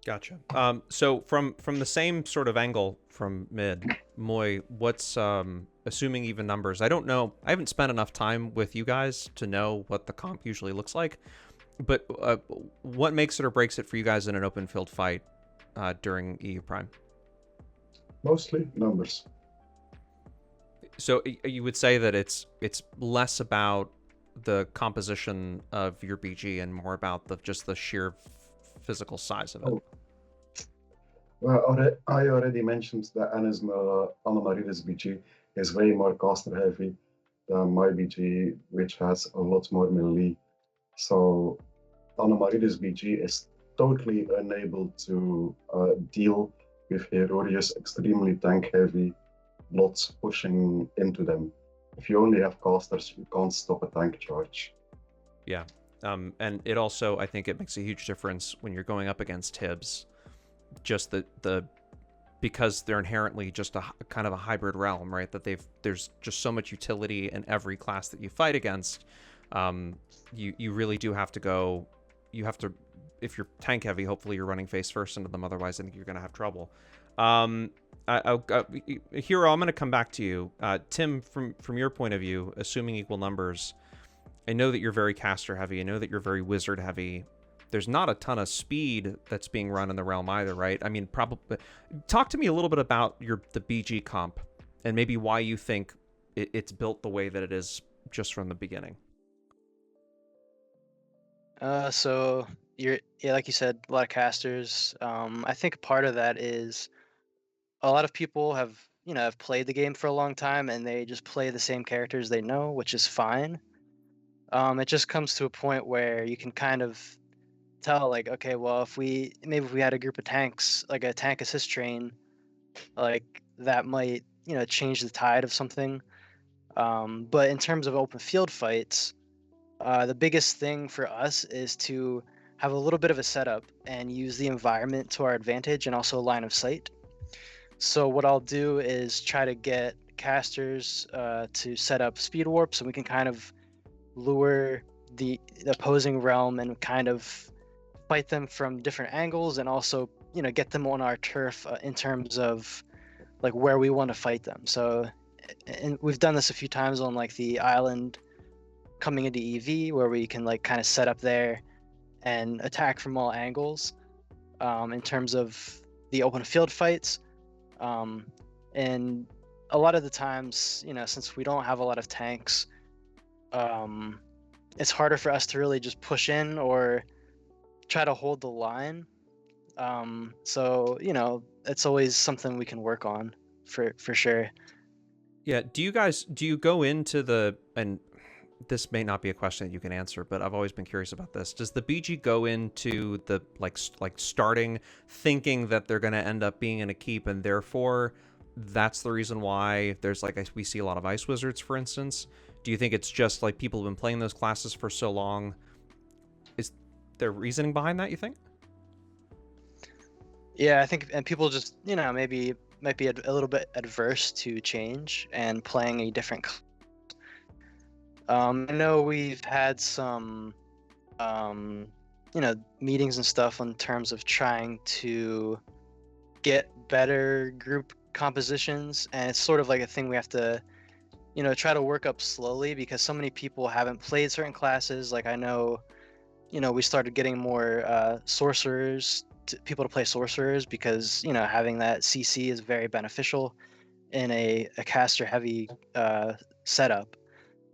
Gotcha. So from the same sort of angle from mid, Muylae, what's assuming even numbers? I don't know. I haven't spent enough time with you guys to know what the comp usually looks like. But what makes it or breaks it for you guys in an open field fight during EU Prime? Mostly numbers. So you would say that it's less about the composition of your BG and more about just the sheer physical size of it. Oh. Well, I already mentioned that Anamarides BG is way more caster heavy than my BG, which has a lot more melee. So Anamarides BG is totally unable to deal with Herorius extremely tank heavy lots pushing into them. If you only have casters, you can't stop a tank charge. Yeah. And it also, I think it makes a huge difference when you're going up against Hibs. Just because they're inherently just a kind of a hybrid realm, right? That there's just so much utility in every class that you fight against. You really do have to go. You have to, if you're tank heavy, hopefully you're running face first into them. Otherwise, I think you're going to have trouble. Hero, I'm going to come back to you. Tim, from your point of view, assuming equal numbers, I know that you're very caster heavy. I know that you're very wizard heavy. There's not a ton of speed that's being run in the realm either, right? I mean, probably talk to me a little bit about the BG comp and maybe why you think it's built the way that it is just from the beginning. So like you said, a lot of casters. I think part of that is a lot of people have played the game for a long time and they just play the same characters they know, which is fine. It just comes to a point where you can kind of tell, like, okay, well, if we had a group of tanks, like a tank assist train, like that might change the tide of something. But in terms of open field fights, the biggest thing for us is to have a little bit of a setup and use the environment to our advantage, and also line of sight. So what I'll do is try to get casters to set up speed warps, and we can kind of lure the opposing realm and kind of fight them from different angles, and also get them on our turf in terms of like where we want to fight them. So, and we've done this a few times on like the island coming into EV, where we can like kind of set up there and attack from all angles. In terms of the open field fights, and a lot of the times, since we don't have a lot of tanks, it's harder for us to really just push in or try to hold the line. So it's always something we can work on for sure. Yeah. Do you go into and this may not be a question that you can answer, but I've always been curious about this. Does the BG go into the like starting thinking that they're going to end up being in a keep, and therefore that's the reason why there's we see a lot of ice wizards, for instance? Do you think it's just like people have been playing those classes for so long? Is there reasoning behind that, you think? Yeah, I think, and people just maybe might be a little bit adverse to change and playing a different I know we've had some, meetings and stuff in terms of trying to get better group compositions, and it's sort of like a thing we have to, try to work up slowly because so many people haven't played certain classes. Like I know, we started getting more sorcerers, people to play sorcerers because having that CC is very beneficial in a caster heavy setup.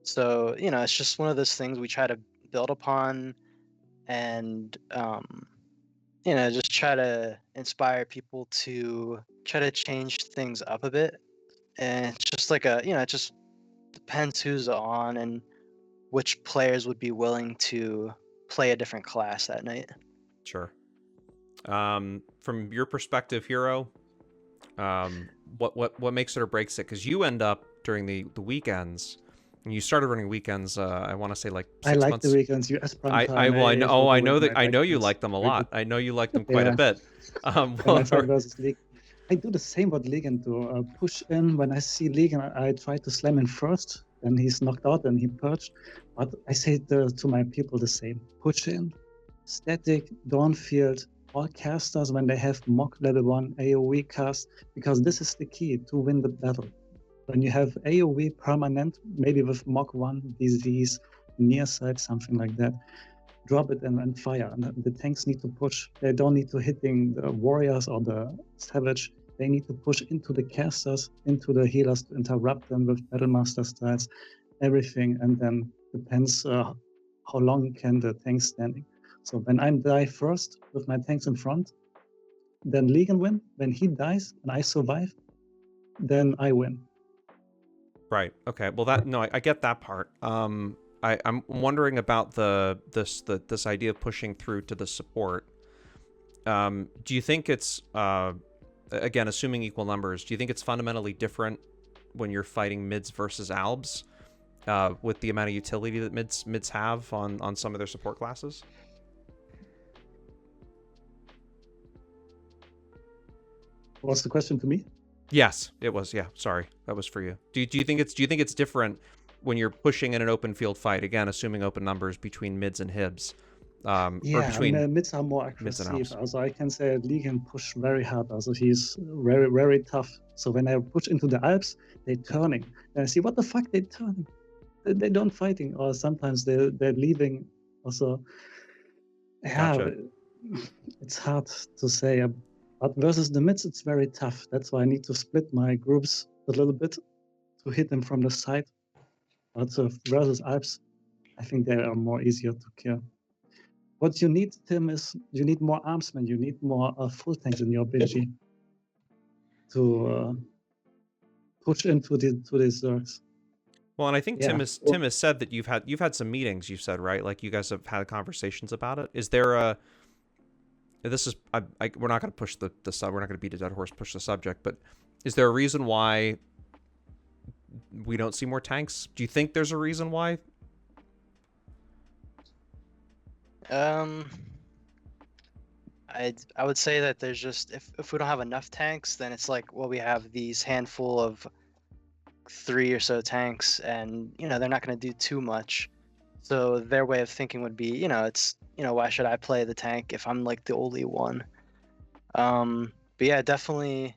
So it's just one of those things we try to build upon, and just try to inspire people to try to change things up a bit. And it's just like it just depends who's on and which players would be willing to play a different class that night. Sure. From your perspective, Hero, what makes it or breaks it? Because you end up during the weekends, and you started running weekends. I want to say like 6 I like months. the weekends. You Esperanto. I know you like them a lot. I know you like them quite a bit. When I fight versus League, I do the same what Leegyn do. Push in when I see Leegyn, I try to slam in first, and he's knocked out and he purged. But I say to my people the same: push in, static, Dawnfield, all casters when they have mock level 1 AoE cast, because this is the key to win the battle. When you have AoE permanent, maybe with mock 1, disease, near side, something like that, drop it and fire. And the tanks need to push. They don't need to hitting the warriors or the savage. They need to push into the casters, into the healers to interrupt them with Battlemaster styles, everything. And then depends how long can the tanks standing. So when I die first with my tanks in front, then Leegyn win. When he dies and I survive, then I win. Right. Okay. Well, I get that part. I'm wondering about this idea of pushing through to the support. Do you think it's again, assuming equal numbers, do you think it's fundamentally different when you're fighting mids versus albs with the amount of utility that mids have on some of their support classes? What's the question to me? Yes, it was. Yeah, sorry, that was for you. Do you think it's different when you're pushing in an open field fight? Again, assuming open numbers between mids and hibs. Or between mids are more aggressive. Also, I can say Leegyn push very hard. Also, he's very, very tough. So when I push into the Alps, they're turning. And I see, what the fuck, they're turning. They don't fighting, or sometimes they're leaving. Also, yeah, Gotcha. It's hard to say. But versus the mids, it's very tough. That's why I need to split my groups a little bit to hit them from the side. But versus Alps, I think they are more easier to kill. What you need, Tim, is you need more armsmen. You need more full tanks in your BG to push into these Zergs. Well, and I think Yeah. Tim has said that you've had some meetings. You said, right? Like you guys have had conversations about it. Is there a? This is we're not going to push the sub. We're not going to beat a dead horse. Push the subject. But is there a reason why we don't see more tanks? Do you think there's a reason why? I would say that there's just if we don't have enough tanks, then it's like, well, we have these handful of 3 or so tanks, and they're not going to do too much. So their way of thinking would be, it's why should I play the tank if I'm like the only one? But yeah, definitely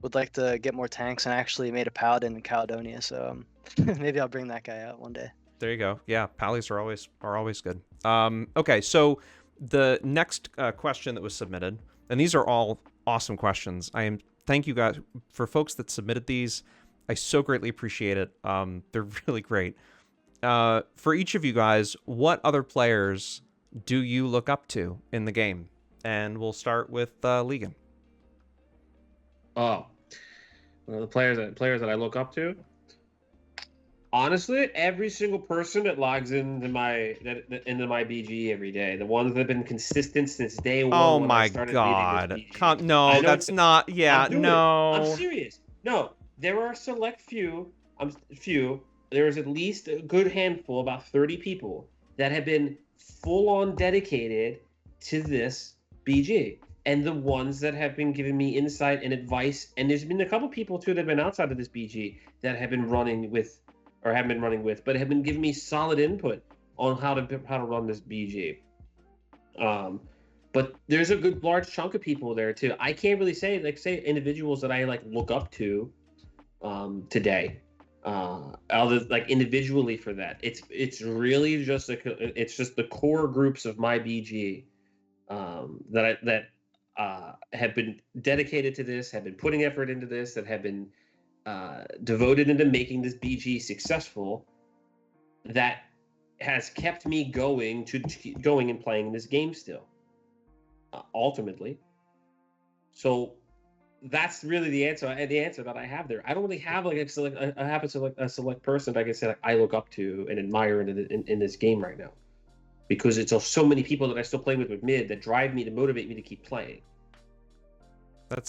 would like to get more tanks, and I actually made a paladin in Caledonia, so maybe I'll bring that guy out one day. There you go. Yeah, pallies are always good. Okay, so the next question that was submitted, and these are all awesome questions. Thank you guys for folks that submitted these. I so greatly appreciate it. They're really great. For each of you guys, what other players do you look up to in the game? And we'll start with Leegyn. Oh, well, the players that I look up to. Honestly, every single person that logs into my BG every day, the ones that have been consistent since day one. Oh when my I started god! leading this BG. No, that's not. Yeah, no. I'm serious. No, there are a select few. There is at least a good handful, about 30 people that have been full on dedicated to this BG, and the ones that have been giving me insight and advice. And there's been a couple people too that have been outside of this BG that have been running with or haven't been running with, but have been giving me solid input on how to run this BG. But there's a good large chunk of people there too. I can't really say individuals that I like look up to today. Other like individually for that, it's really just the core groups of my BG that have been dedicated to this, have been putting effort into this, that have been devoted into making this BG successful, that has kept me going and playing this game still. Ultimately, so that's really the answer that I have there. I don't really have like a select person that I can say like I look up to and admire in this game right now, because it's so many people that I still play with mid that drive me to motivate me to keep playing.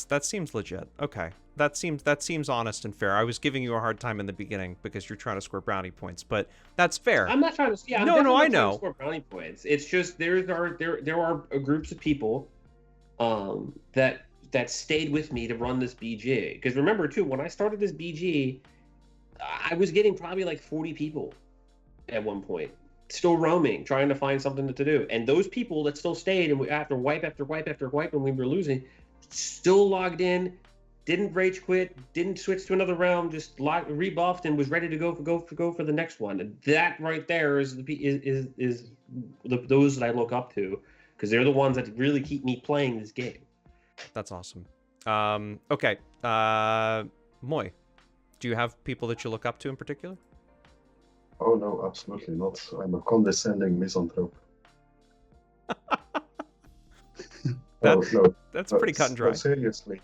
That seems legit. Okay, that seems honest and fair. I was giving you a hard time in the beginning because you're trying to score brownie points, but that's fair. I'm not trying to. Yeah, no, I know. To score brownie points. It's just there are groups of people, that stayed with me to run this BG. Because remember too, when I started this BG, I was getting probably like 40 people at one point, still roaming, trying to find something to do. And those people that still stayed, and after wipe after wipe after wipe, when we were losing, still logged in, didn't rage quit, didn't switch to another round, just rebuffed and was ready to go for the next one. And that right there is those that I look up to, because they're the ones that really keep me playing this game. That's awesome. Okay. Moy, do you have people that you look up to in particular? Oh no, absolutely not. I'm a condescending misanthrope. No, that's pretty cut and dry. No, seriously,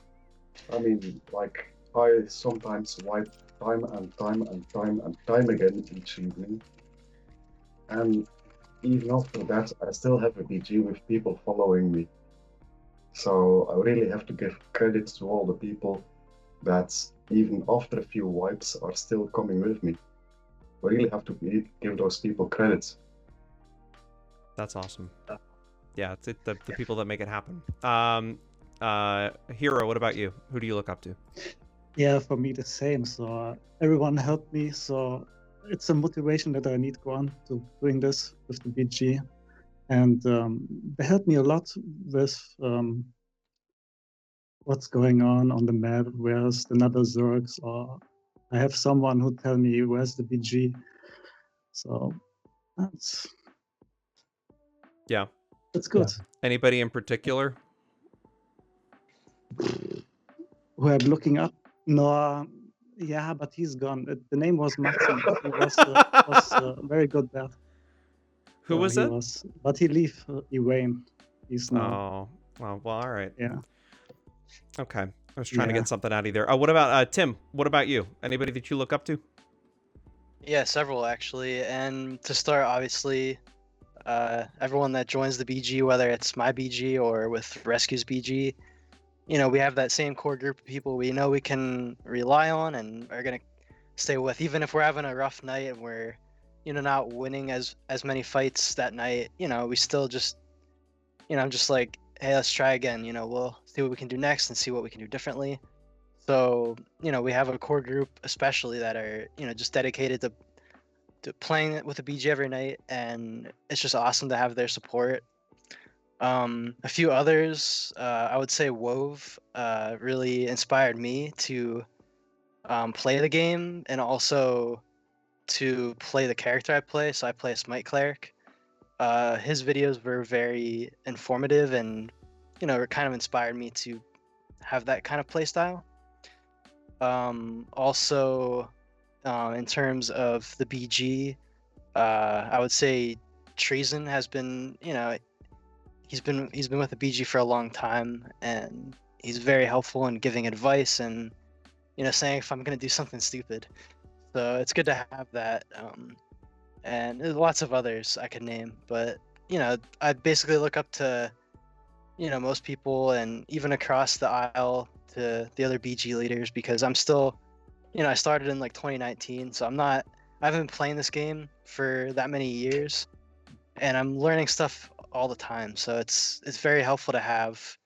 I mean, like, I sometimes wipe time and time again each evening, and even after that, I still have a BG with people following me. So I really have to give credit to all the people that, even after a few wipes, are still coming with me. I really have to give those people credit. That's awesome. Yeah, it's the people that make it happen. Hero, what about you? Who do you look up to? Yeah, for me the same. So everyone helped me. So it's a motivation that I need to go on to doing this with the BG. And they helped me a lot with what's going on the map, where's another Zergs, or I have someone who tell me where's the BG. So that's good. Yeah. Anybody in particular? Who I'm looking up? No, yeah, but he's gone. The name was Maxim. He was very good there. Who was that? But he left Ewayne. He's now. Oh, well, all right. Yeah. Okay. I was trying to get something out of there. What about Tim? What about you? Anybody that you look up to? Yeah, several actually. And to start, obviously, everyone that joins the BG, whether it's my BG or with Rescue's BG, we have that same core group of people we know we can rely on and are gonna stay with, even if we're having a rough night and we're, not winning as many fights that night. We still just, I'm just like, hey, let's try again. We'll see what we can do next and see what we can do differently. So, we have a core group, especially that are, just dedicated to playing with the BG every night, and it's just awesome to have their support. A few others, I would say Wove really inspired me to play the game and also to play the character I play. So I play a Smite Cleric. His videos were very informative and, it kind of inspired me to have that kind of play style. Also, in terms of the BG, I would say Treason has been, he's been with the BG for a long time, and he's very helpful in giving advice and, saying if I'm gonna do something stupid. So it's good to have that. And there's lots of others I could name, but I basically look up to, most people, and even across the aisle to the other BG leaders, because I'm still, I started in like 2019, so I haven't been playing this game for that many years, and I'm learning stuff all the time. So it's very helpful to have,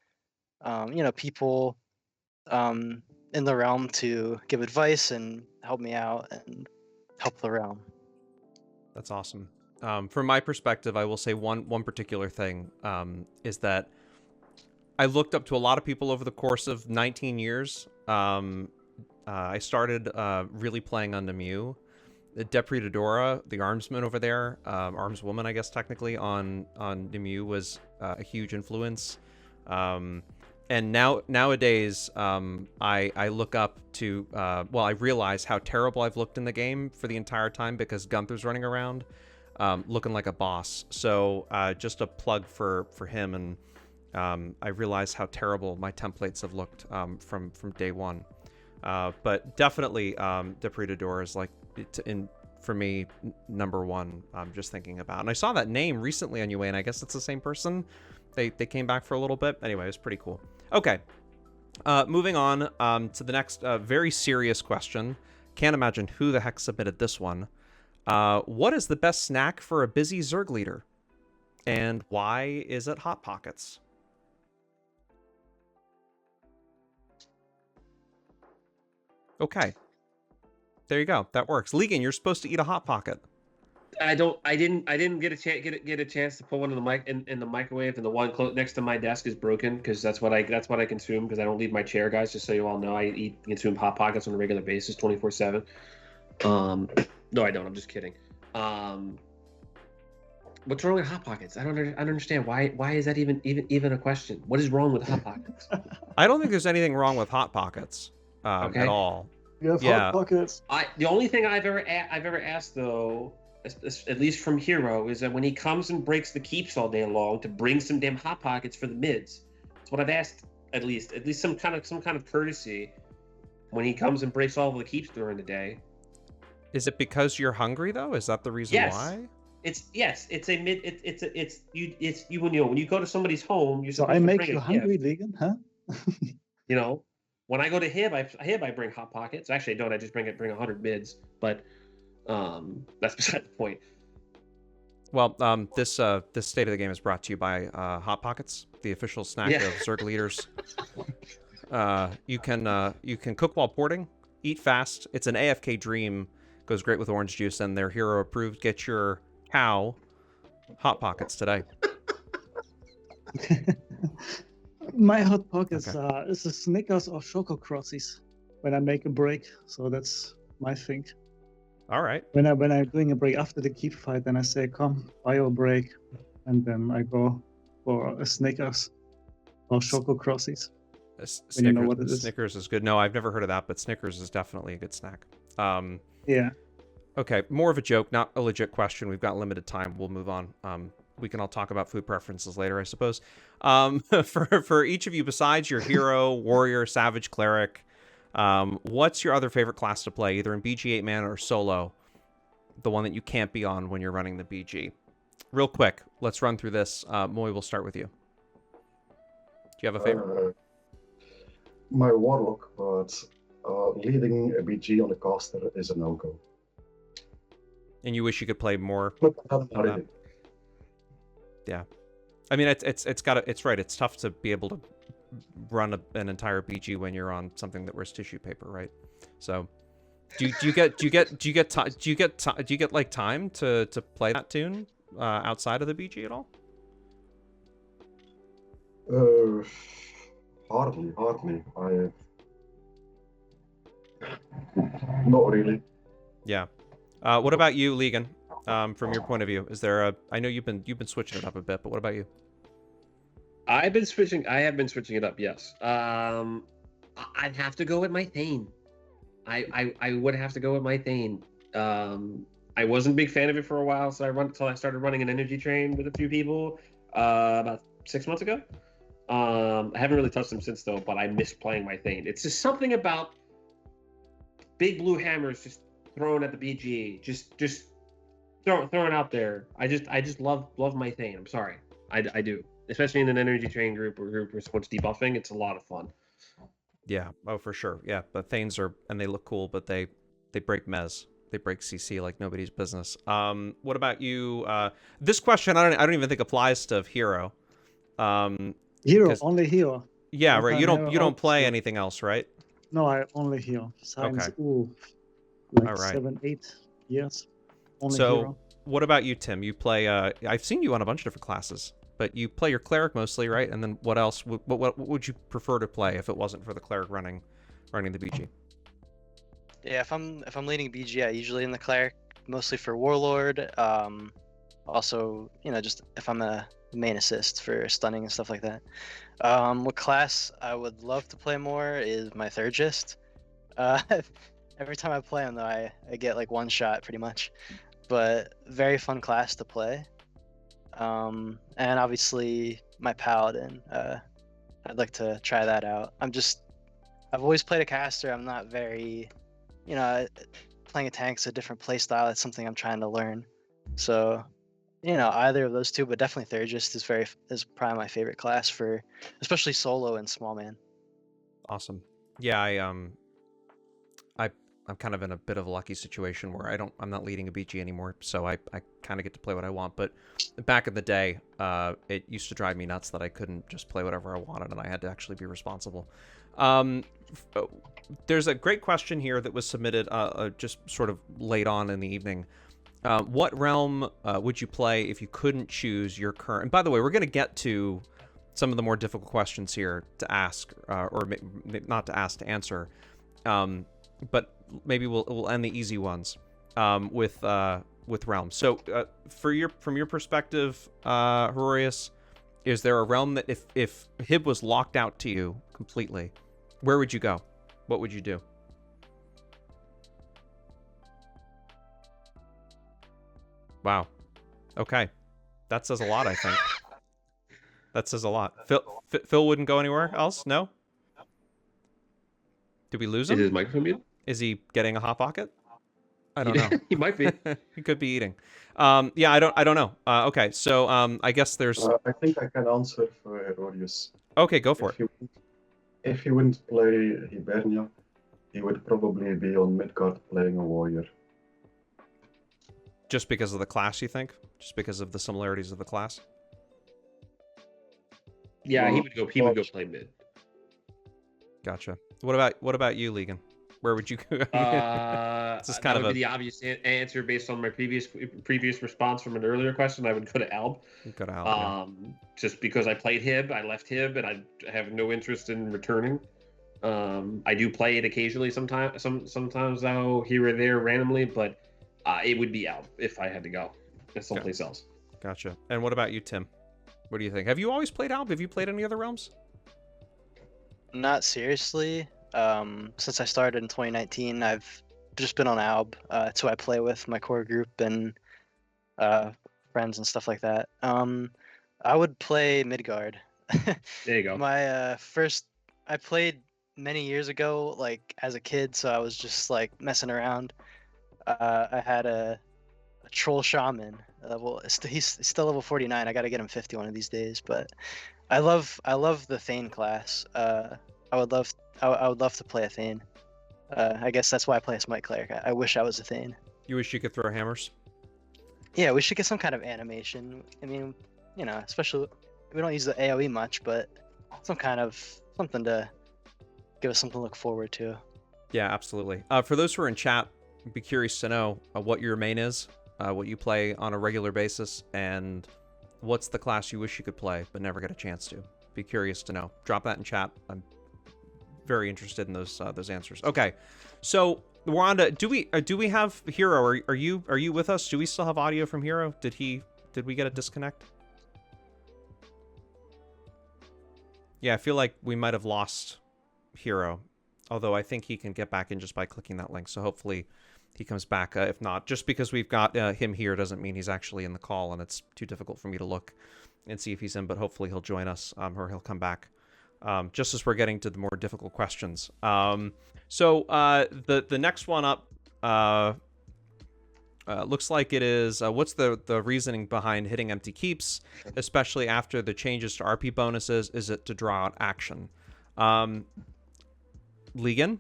people in the realm to give advice and help me out and help the realm. That's awesome. From my perspective, I will say one particular thing is that I looked up to a lot of people over the course of 19 years. I started really playing on Nemu. Depredadora, the armsman over there, armswoman, I guess technically, on Nemu was a huge influence. And nowadays, I look up to, I realize how terrible I've looked in the game for the entire time because Gunther's running around looking like a boss. So just a plug for him, and I realize how terrible my templates have looked from day one. But definitely, Depredador is like, for me, number one. I'm just thinking about, and I saw that name recently on UA, and I guess it's the same person. They came back for a little bit. Anyway, it was pretty cool. Okay, moving on to the next very serious question. Can't imagine who the heck submitted this one. What is the best snack for a busy Zerg leader, and why is it Hot Pockets? Okay. There you go. That works. Leegyn, you're supposed to eat a Hot Pocket. I didn't get a chance to put one in the microwave, and the one next to my desk is broken because that's what I consume because I don't leave my chair, guys. Just so you all know, I consume Hot Pockets on a regular basis, 24/7. No, I don't. I'm just kidding. What's wrong with Hot Pockets? I don't understand. Why is that even a question? What is wrong with Hot Pockets? I don't think there's anything wrong with Hot Pockets at all. You have Yeah. Hot Pockets. The only thing I've ever asked though, at least from Hero, is that when he comes and breaks the keeps all day long, to bring some damn Hot Pockets for the mids. That's what I've asked. At least some kind of courtesy when he comes and breaks all of the keeps during the day. Is it because you're hungry though? Is that the reason why? It's a mid. It's you when you go to somebody's home. You're So supposed I to make bring you a hungry, gift. Leegyn, huh? You know, when I go to Hib, I bring Hot Pockets. Actually, I don't. I just bring 100 mids. But that's beside the point. Well, this state of the game is brought to you by Hot Pockets, the official snack of Zerg leaders. You can cook while porting, eat fast. It's an AFK dream. Goes great with orange juice, and they're Hero approved. Get your cow Hot Pockets today. My Hot Pockets Okay. is a Snickers or Choco Crossies when I make a break. So that's my thing. All right. When I'm doing a break after the keep fight, then I say, "Come, bio break," and then I go for a Snickers or Choco Crossies. Snickers, you know what it is. Snickers is good. No, I've never heard of that, but Snickers is definitely a good snack. Yeah. Okay, more of a joke, not a legit question. We've got limited time. We'll move on. We can all talk about food preferences later, I suppose. For each of you, besides your hero, warrior, savage, cleric, what's your other favorite class to play, either in BG 8-man or solo? The one that you can't be on when you're running the BG. Real quick, let's run through this. Moy, we'll start with you. Do you have a favorite? My warlock, but leading a BG on a caster is a no-go. And you wish you could play more? But not really. Yeah, I mean it's right. It's tough to be able to run an entire BG when you're on something that wears tissue paper, right? So, do you get like time to play that tune outside of the BG at all? Hardly. Not really. Yeah. What about you, Leegyn? From your point of view, is there a? I know you've been switching it up a bit, but what about you? I have been switching it up. Yes. I'd have to go with my Thane. I would have to go with my Thane. I wasn't a big fan of it for a while, so I started running an energy train with a few people about 6 months ago. I haven't really touched them since though, but I miss playing my Thane. It's just something about big blue hammers just thrown at the BG, just throwing out there. I just love my Thane. I'm sorry, I do, especially in an energy train group where someone's debuffing. It's a lot of fun. Yeah. Oh, for sure. Yeah. But Thanes and they look cool, but they break Mez. They break CC like nobody's business. What about you? This question I don't even think applies to Hero. Hero, only Hero. Yeah, right. You don't Sometimes play so. anything else, right? No, I only Hero. Science, Okay. ooh, like All right. 7-8 Yes. Only So, hero. what about you, Tim? You play. I've seen you on a bunch of different classes, but you play your cleric mostly, right? And then what else? What would you prefer to play if it wasn't for the cleric running the BG? Yeah, if I'm leading BG, I usually in the cleric, mostly for warlord. Also, just if I'm a main assist for stunning and stuff like that. What class I would love to play more is my Thergist. Every time I play him, though, I get like one shot pretty much. But very fun class to play. And obviously my Paladin. I'd like to try that out. I've always played a caster. I'm not very, playing a tank's a different play style. It's something I'm trying to learn. So, either of those two, but definitely Thergist is probably my favorite class for, especially solo and small man. Awesome. Yeah, I'm kind of in a bit of a lucky situation where I'm not leading a BG anymore, so I kind of get to play what I want. But back in the day, it used to drive me nuts that I couldn't just play whatever I wanted, and I had to actually be responsible. There's a great question here that was submitted just sort of late on in the evening. What realm would you play if you couldn't choose your current? And by the way, we're going to get to some of the more difficult questions here to ask, or not to ask, to answer. But maybe we'll end the easy ones with realms. So from your perspective, Herorius, is there a realm that if Hib was locked out to you completely, where would you go? What would you do? Wow. Okay. That says a lot, I think. That says a lot. Phil wouldn't go anywhere else? No? Did we lose him? Is his microphone muted? Is he getting a hot pocket? I don't know. He might be. He could be eating. Yeah, I don't know. Okay, so I guess there's. I think I can answer for Herorius. Okay, go for it. If he wouldn't play Hibernia, he would probably be on Midgard playing a warrior. Just because of the class, you think? Just because of the similarities of the class? Yeah, he would go play mid. Gotcha. What about you, Leegyn? Where would you go? This is kind of the obvious answer based on my previous response from an earlier question. I would go to Alb. Go to Alb. Just because I played Hib, I left Hib, and I have no interest in returning. I do play it occasionally, sometimes though, here or there, randomly, but it would be Alb if I had to go someplace else. Gotcha. And what about you, Tim? What do you think? Have you always played Alb? Have you played any other realms? Not seriously. Since I started in 2019, I've just been on Alb. It's who I play with, my core group, and friends and stuff like that. I would play Midgard. There you go. I played many years ago, like as a kid, so I was just like messing around. I had a troll shaman. He's still level 49. I gotta get him 50 one of these days. But I love the Thane class. I would love to play a Thane. I guess that's why I play a Smite Cleric. I wish I was a Thane. You wish you could throw hammers? Yeah, we should get some kind of animation. I mean, especially we don't use the AoE much, but something to give us something to look forward to. Yeah, absolutely. For those who are in chat, I'd be curious to know what your main is, what you play on a regular basis, and what's the class you wish you could play but never get a chance to. Be curious to know. Drop that in chat. I'm very interested in those answers. Okay, so Wanda, do we have Hero? Are you with us? Do we still have audio from Hero? Did we get a disconnect? Yeah, I feel like we might have lost Hero, although I think he can get back in just by clicking that link. So hopefully he comes back. If not, just because we've got him here doesn't mean he's actually in the call, and it's too difficult for me to look and see if he's in. But hopefully he'll join us, or he'll come back. Just as we're getting to the more difficult questions. So the next one up looks like it is, what's the reasoning behind hitting empty keeps, especially after the changes to RP bonuses? Is it to draw out action? Leegyn,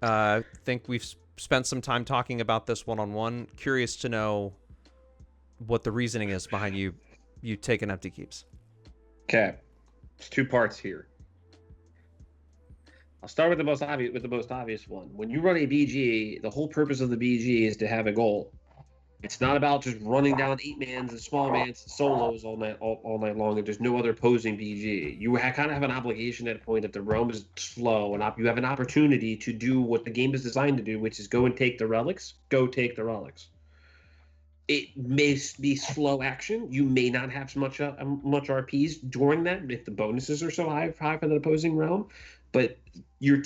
I think we've spent some time talking about this one-on-one. Curious to know what the reasoning is behind you taking empty keeps. Okay. There's two parts here. I'll start with the most obvious one. When you run a BG, the whole purpose of the BG is to have a goal. It's not about just running down 8-mans and small mans and solos all night long, and there's no other opposing BG. You kind of have an obligation at a point if the realm is slow, and you have an opportunity to do what the game is designed to do, which is go and take the relics. Go take the relics. It may be slow action. You may not have much RPs during that if the bonuses are so high for the opposing realm, but you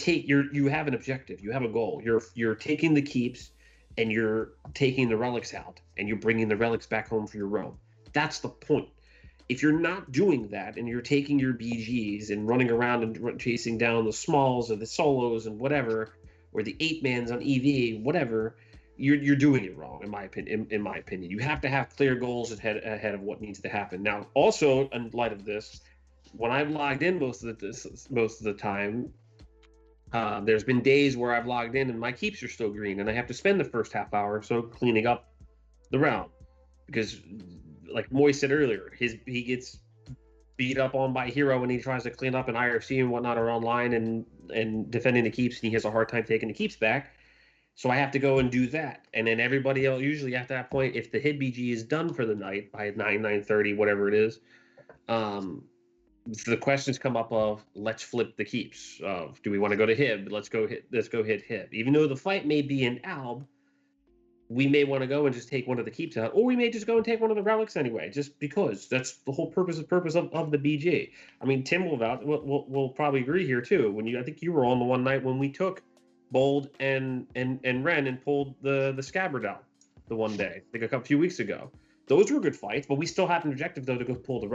have an objective. You have a goal. You're taking the keeps. And you're taking the relics out, and you're bringing the relics back home for your realm. That's the point. If you're not doing that, and you're taking your BGs and running around and chasing down the smalls or the solos and whatever, or the 8-mans on EV, whatever, you're doing it wrong, in my opinion. You have to have clear goals ahead of what needs to happen. Now, also in light of this, when I've logged in most of the time. There's been days where I've logged in and my keeps are still green, and I have to spend the first half hour or so cleaning up the realm because, like Moy said earlier, he gets beat up on by hero when he tries to clean up an IRC and whatnot or online and defending the keeps, and he has a hard time taking the keeps back. So I have to go and do that, and then everybody else usually at that point, if the hid BG is done for the night by 9:30, whatever it is, the questions come up of let's flip the keeps. Of do we want to go to Hib? Let's go hit Hib. Even though the fight may be in Alb, we may want to go and just take one of the keeps out, or we may just go and take one of the relics anyway, just because that's the whole purpose of the BG. I mean, Tim will probably agree here too. I think you were on the one night when we took Bold and Ren and pulled the Scabbard out the one day, like a few weeks ago. Those were good fights, but we still have an objective though to go pull the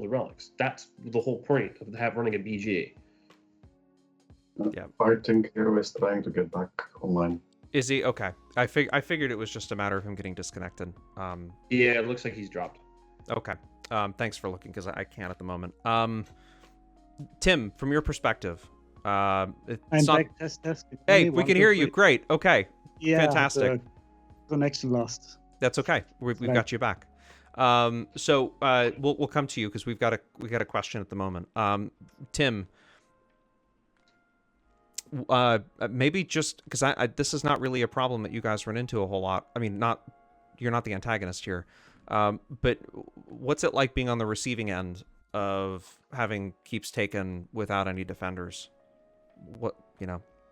relics. That's the whole point of running a BG. Yeah. I think Hero is trying to get back online. Is he? Okay. I figured it was just a matter of him getting disconnected. Yeah, it looks like he's dropped. Okay. Thanks for looking, because I can't at the moment. Tim, from your perspective, I'm back. Test. Hey, we can hear you. Great. Okay. Yeah. Fantastic. The connection lost. That's okay. We've got you back. So we'll come to you because we got a question at the moment. Tim, maybe just because this is not really a problem that you guys run into a whole lot. I mean, you're not the antagonist here, but what's it like being on the receiving end of having keeps taken without any defenders?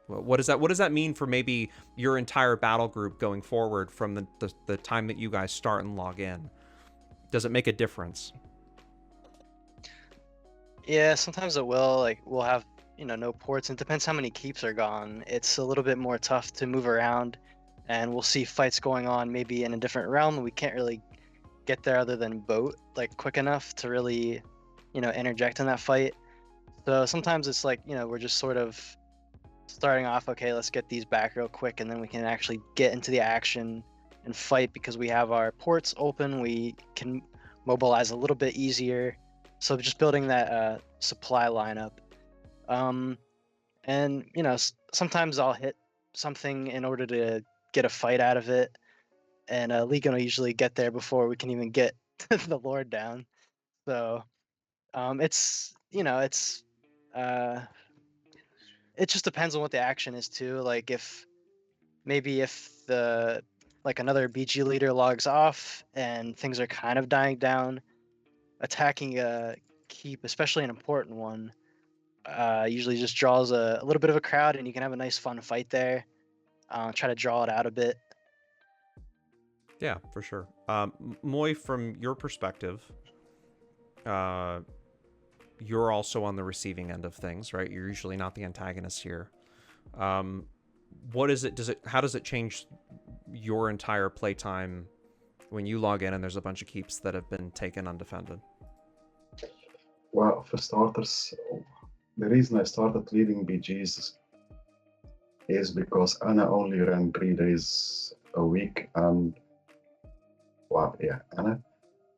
What does that mean for maybe your entire battle group going forward from the time that you guys start and log in? Does it make a difference? Yeah, sometimes it will. Like we'll have no ports, and it depends how many keeps are gone. It's a little bit more tough to move around, and we'll see fights going on maybe in a different realm, and we can't really get there other than boat like quick enough to really interject in that fight. So sometimes it's like we're just sort of starting off, okay, let's get these back real quick, and then we can actually get into the action and fight because we have our ports open. We can mobilize a little bit easier. So just building that supply lineup. And sometimes I'll hit something in order to get a fight out of it, and Leegyn will usually get there before we can even get the Lord down. So it just depends on what the action is too. Like if the another BG leader logs off and things are kind of dying down, attacking a keep, especially an important one, usually just draws a little bit of a crowd, and you can have a nice fun fight there. Try to draw it out a bit. Yeah, for sure. Moy, from your perspective, you're also on the receiving end of things, right? You're usually not the antagonist here. What is it? How does it change your entire playtime when you log in and there's a bunch of keeps that have been taken undefended? Well, for starters, the reason I started leading BGs is because Anna only ran 3 days a week, and Anna.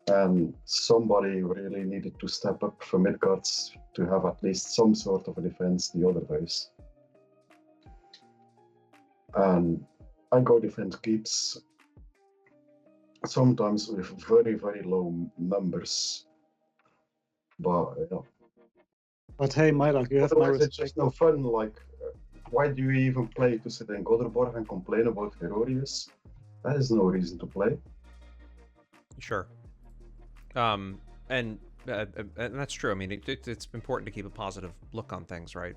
And somebody really needed to step up for midgards to have at least some sort of a defense the other days. And I go defend keeps, sometimes with very, very low numbers. But But hey, Mylok, you have my Otherwise, it's respect. just no fun. Like, why do you even play to sit in Godderborg and complain about Herorius? That is no reason to play. Sure. And that's true. I mean, it's important to keep a positive look on things, right?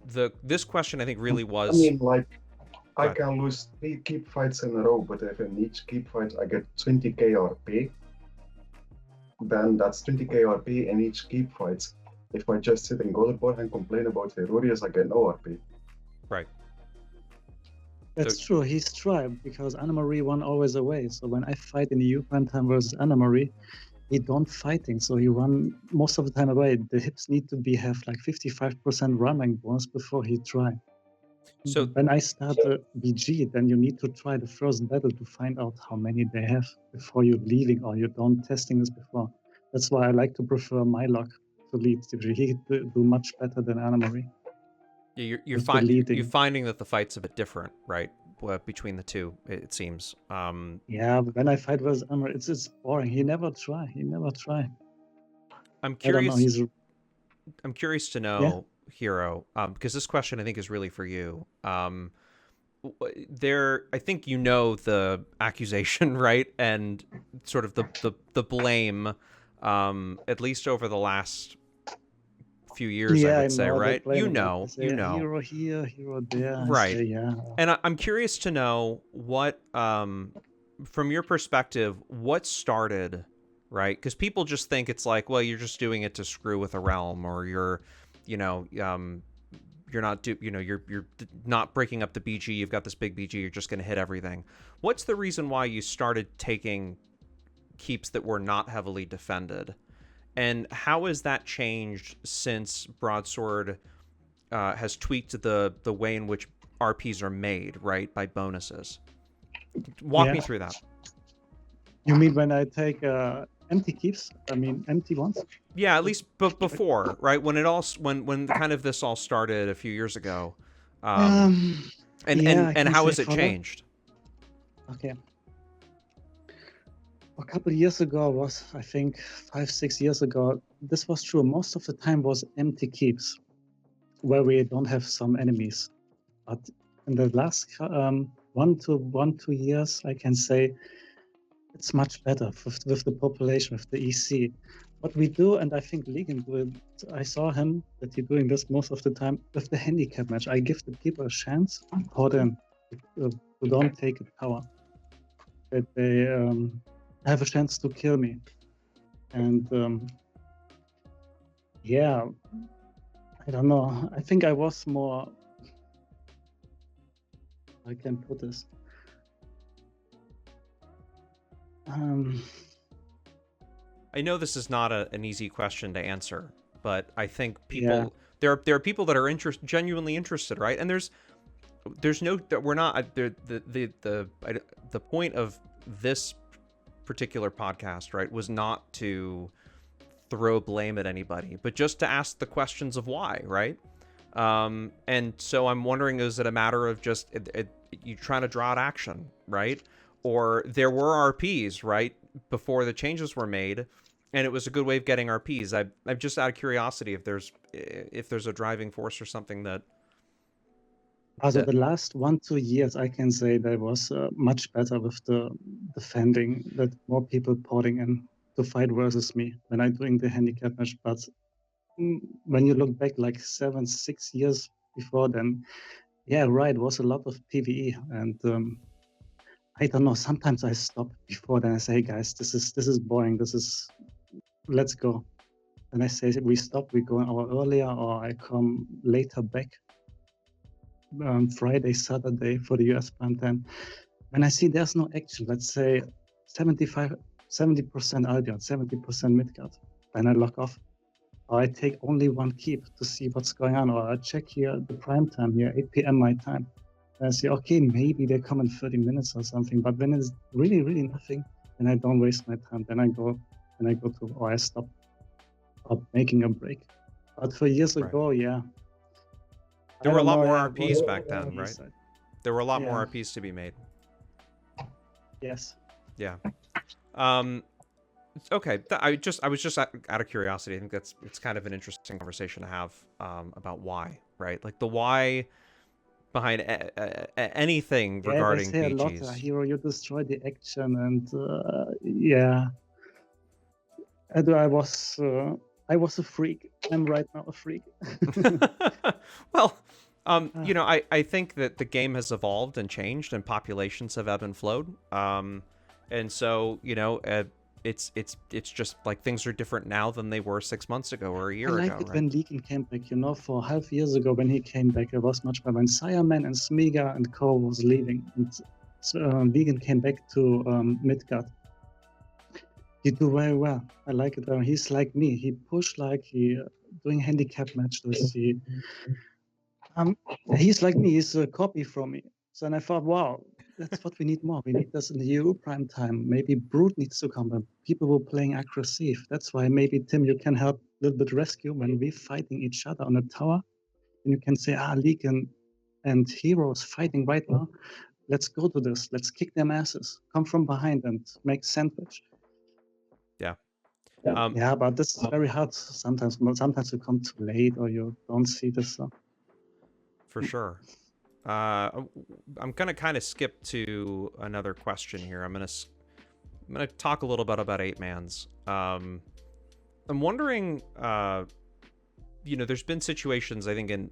This question I think really was. I mean, like, Go I ahead. can lose 3 keep fights in a row, but if in each keep fight I get 20k RP, then that's 20k RP in each keep fight. If I just sit in Godderborg and complain about Herorius, I get no RP. Right. That's true. He's tried because Anna Marie won always away. So when I fight in the EU prime time versus Anna Marie, he don't fighting. So he run most of the time away. The hips need to have like 55% running bonus before he try. So when I start the BG, then you need to try the first battle to find out how many they have before you're leaving or you don't testing this before. That's why I like to prefer Mylok to lead. He do much better than Anna Marie. you're finding that the fight's a bit different, right? Between the two, it seems. Yeah, but when I fight versus Anna Marie, it's boring. He never try. I'm I don't know. curious. I'm curious to know, Yeah. Hero, because this question I think is really for you. I think you know the accusation, right, and sort of the blame, at least over the last few years, I would say, right? You know. Hero here, hero there. Right. I say, yeah. And I'm curious to know what, from your perspective, what started, right? Because people just think it's like, well, you're just doing it to screw with a realm, or you're not you're not breaking up the BG. You've got this big BG. You're just going to hit everything. What's the reason why you started taking keeps that were not heavily defended, and how has that changed since Broadsword has tweaked the way in which RPs are made, right, by bonuses? Walk me through that. You mean when I take empty keeps? I mean empty ones? Yeah, at least before, right? When kind of this all started a few years ago, and how has it changed? Okay. A couple of years ago I think 5-6 years ago, this was true. Most of the time was empty keeps, where we don't have some enemies. But in the last 1-2 years, I can say it's much better with the population, with the EC. What we do, and I think Leegyn do it, I saw him that he's doing this most of the time with the handicap match. I give the people a chance for them to don't take a power, that they have a chance to kill me. And I don't know. I think I was more, I can put this. I know this is not an easy question to answer, but I think people there are people that are genuinely interested, right? And there's no, we're not the point of this particular podcast, right, was not to throw blame at anybody, but just to ask the questions of why, right? And so I'm wondering, is it a matter of just you trying to draw out action, right? Or there were RPs, right, before the changes were made, and it was a good way of getting RPs. I'm just out of curiosity if there's a driving force or something that. Also, the last 1-2 years, I can say that was much better with the defending, that more people porting in to fight versus me when I'm doing the handicap match. But when you look back like 7-6 years before, then it was a lot of PvE, and I don't know. Sometimes I stop before, then I say, hey guys, this is boring. Let's go. And I say we stop. We go an hour earlier, or I come later back. Friday, Saturday for the US prime time. When I see there's no action, let's say 70% Albion, 70% Midgard, then I log off. Or I take only one keep to see what's going on, or I check here the prime time here, 8 p.m. my time. And I say, okay, maybe they come in 30 minutes or something. But when it's really, really nothing, then I don't waste my time. Then I go to, or I stop making a break. But for years ago, there were a lot more RPs back then, right? There were a lot more RPs to be made. Yes. Yeah. Okay, I was just out of curiosity. I think it's kind of an interesting conversation to have about why, right? Like the why behind anything Yeah, they regarding say a lot. BGs. Hero, you destroy the action, and yeah. And I was a freak. I'm right now a freak. Well, you know, I think that the game has evolved and changed, and populations have ebbed and flowed. And so, you know, it's just like things are different now than they were 6 months ago or a I year like ago, it right? when Leegyn came back, you know, for half years ago when he came back, it was much better. When Sireman and Smiga and Co was leaving, and Leegyn came back to Midgard. He do very well. I like it. He's like me. He push like he doing handicap matches. He's like me. He's a copy from me. So then I thought, wow, that's what we need more. We need this in the EU prime time. Maybe Brute needs to come back. People were playing aggressive. That's why maybe Tim, you can help a little bit rescue when we're fighting each other on a tower. And you can say, Leegyn and Heroes fighting right now. Let's go to this. Let's kick them asses. Come from behind and make sandwich. Yeah. Yeah, but this is very hard sometimes. Sometimes you come too late or you don't see this. For sure. I'm gonna kind of skip to another question here. I'm gonna talk a little bit about 8-mans. I'm wondering, you know, there's been situations, I think, in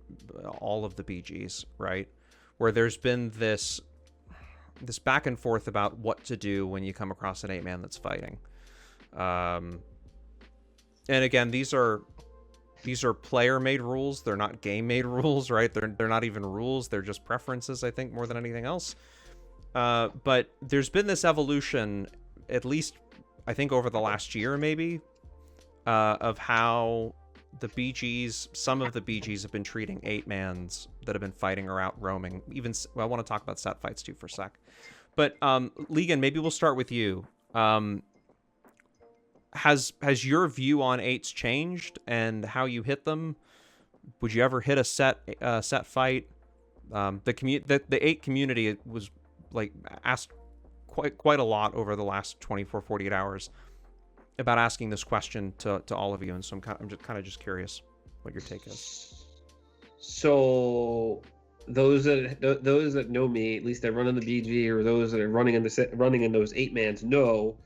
all of the BGs, right, where there's been this back and forth about what to do when you come across an 8-man that's fighting. And again, these are player-made rules. They're not game-made rules, right? They're not even rules. They're just preferences, I think, more than anything else. But there's been this evolution, at least I think over the last year, maybe, of how the BGs, some of the BGs have been treating 8-mans that have been fighting or out roaming. Even, well, I want to talk about set fights too for a sec. But Leegyn, maybe we'll start with you. Has your view on 8s changed and how you hit them? Would you ever hit a set fight? The 8 community was like asked quite a lot over the last 48 hours about asking this question to all of you, and so I'm just kind of curious what your take is. So those that know me, at least that run in the BG, or those that are running in those 8-mans know.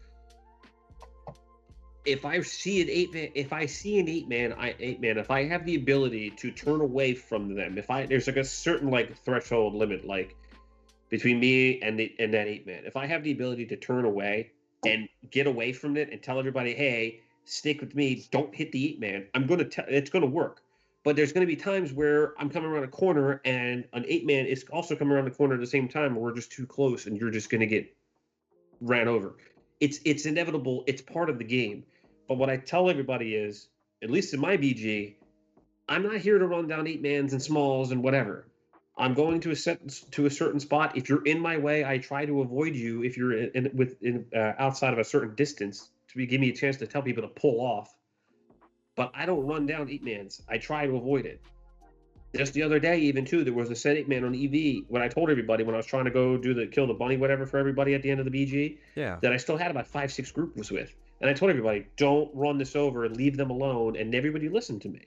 If I see an 8-man, if I have the ability to turn away from them, there's like a certain like threshold limit, like between me and that 8-man. If I have the ability to turn away and get away from it and tell everybody, hey, stick with me, don't hit the 8-man, it's gonna work. But there's gonna be times where I'm coming around a corner and an 8-man is also coming around the corner at the same time, or we're just too close and you're just gonna get ran over. It's inevitable. It's part of the game. But what I tell everybody is, at least in my BG, I'm not here to run down 8-mans and smalls and whatever. I'm going to a certain spot. If you're in my way, I try to avoid you. If you're outside of a certain distance, to give me a chance to tell people to pull off. But I don't run down 8-mans. I try to avoid it. Just the other day, even too, there was a set 8-man on EV. When I told everybody, when I was trying to go do kill the bunny, whatever, for everybody at the end of the BG, that I still had about 5-6 groups with. And I told everybody, don't run this over and leave them alone. And everybody listened to me.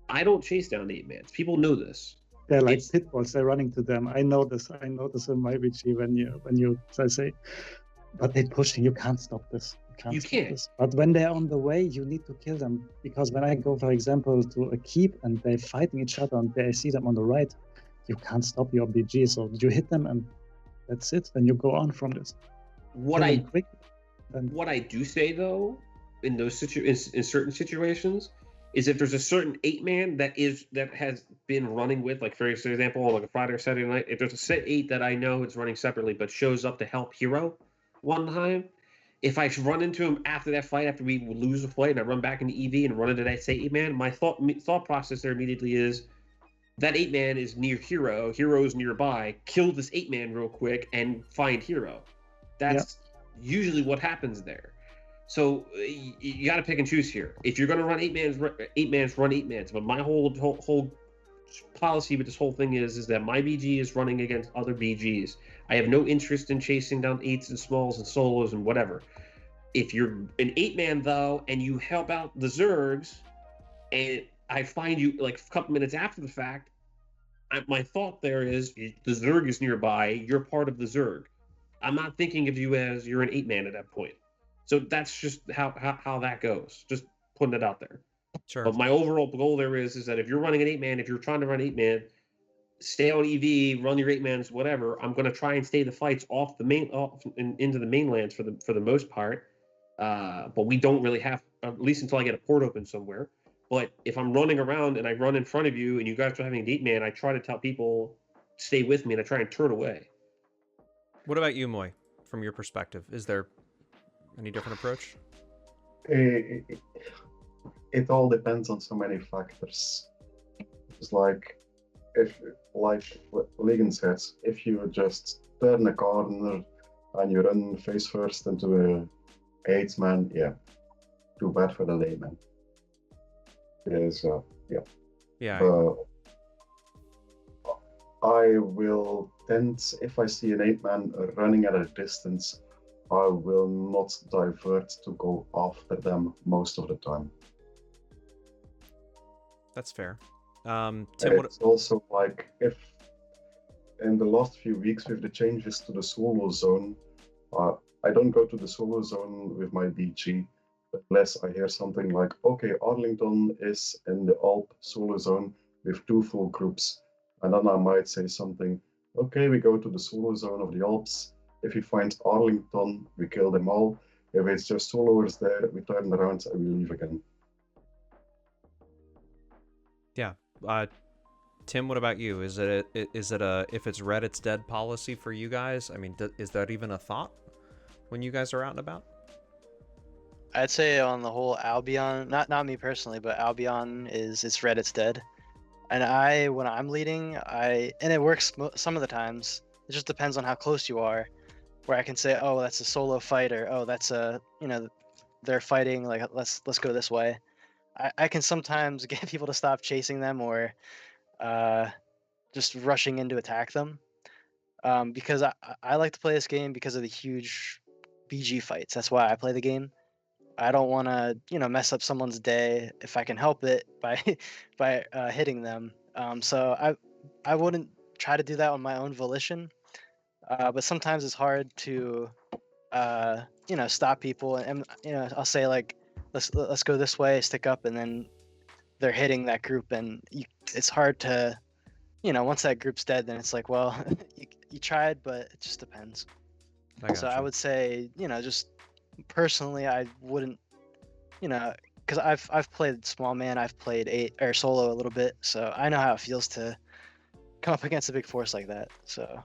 I don't chase down 8-mans. People know this. They're like pitbulls. They're running to them. I know this. I know this in my BG when you say, but they're pushing. You can't stop this. You can't. This. But when they're on the way, you need to kill them. Because when I go, for example, to a keep and they're fighting each other and I see them on the right, you can't stop your BG. So you hit them and that's it. Then you go on from this. What I do say though, in those in certain situations, is if there's a certain 8-man that has been running with, like for example, on like a Friday or Saturday night, if there's a set 8 that I know it's running separately but shows up to help Hero one time, if I run into him after that fight, after we lose the fight, and I run back into EV and run into that 8-man, my thought process there immediately is that 8-man is near Hero. Hero's nearby. Kill this 8-man real quick and find Hero. That's usually what happens there. So you got to pick and choose here. If you're going to run 8-mans, run 8-mans. But my whole policy with this whole thing is that my BG is running against other BGs. I have no interest in chasing down 8s and smalls and solos and whatever. If you're an 8-man though, and you help out the Zergs, and I find you like a couple minutes after the fact, my thought there is the Zerg is nearby. You're part of the Zerg. I'm not thinking of you as you're an 8-man at that point. So that's just how that goes. Just putting it out there. Sure. But my overall goal there is that if you're running an 8-man, if you're trying to run 8-man, stay on EV, run your 8-mans, whatever. I'm going to try and stay the fights off into the mainlands for the most part. But we don't really have, at least until I get a port open somewhere. But if I'm running around and I run in front of you and you guys are having an 8-man, I try to tell people stay with me and I try and turn away. What about you, Moy? From your perspective, is there any different approach? It all depends on so many factors. It's like Leegyn says, if you just turn a corner and you run face first into a 8-man, yeah, too bad for the layman. Yes, yeah. Yeah. I will tend, if I see an 8-man running at a distance, I will not divert to go after them most of the time. That's fair. Tim, it's also like, if in the last few weeks with the changes to the solo zone, I don't go to the solo zone with my BG unless I hear something like, okay, Arlington is in the Alp solo zone with 2 full groups. And then I might say something, okay, we go to the solo zone of the Alps. If we find Arlington, we kill them all. If it's just soloers there, we turn around and we leave again. Yeah. Tim, what about you? Is it a if it's red, it's dead policy for you guys? I mean, is that even a thought when you guys are out and about? I'd say on the whole, Albion, not me personally, but Albion it's red, it's dead. And when I'm leading, and it works some of the times. It just depends on how close you are, where I can say, oh, that's a solo fight, or oh, that's they're fighting, like let's go this way. I can sometimes get people to stop chasing them or just rushing in to attack them, because I like to play this game because of the huge BG fights. That's why I play the game. I don't want to mess up someone's day if I can help it by hitting them. So I wouldn't try to do that on my own volition, but sometimes it's hard to stop people, and I'll say like let's go this way, stick up, and then they're hitting that group, and it's hard to once that group's dead, then it's like, well, you tried, but it just depends. So I would say just personally, I wouldn't, because I've played small man, I've played 8 or solo a little bit, so I know how it feels to come up against a big force like that. So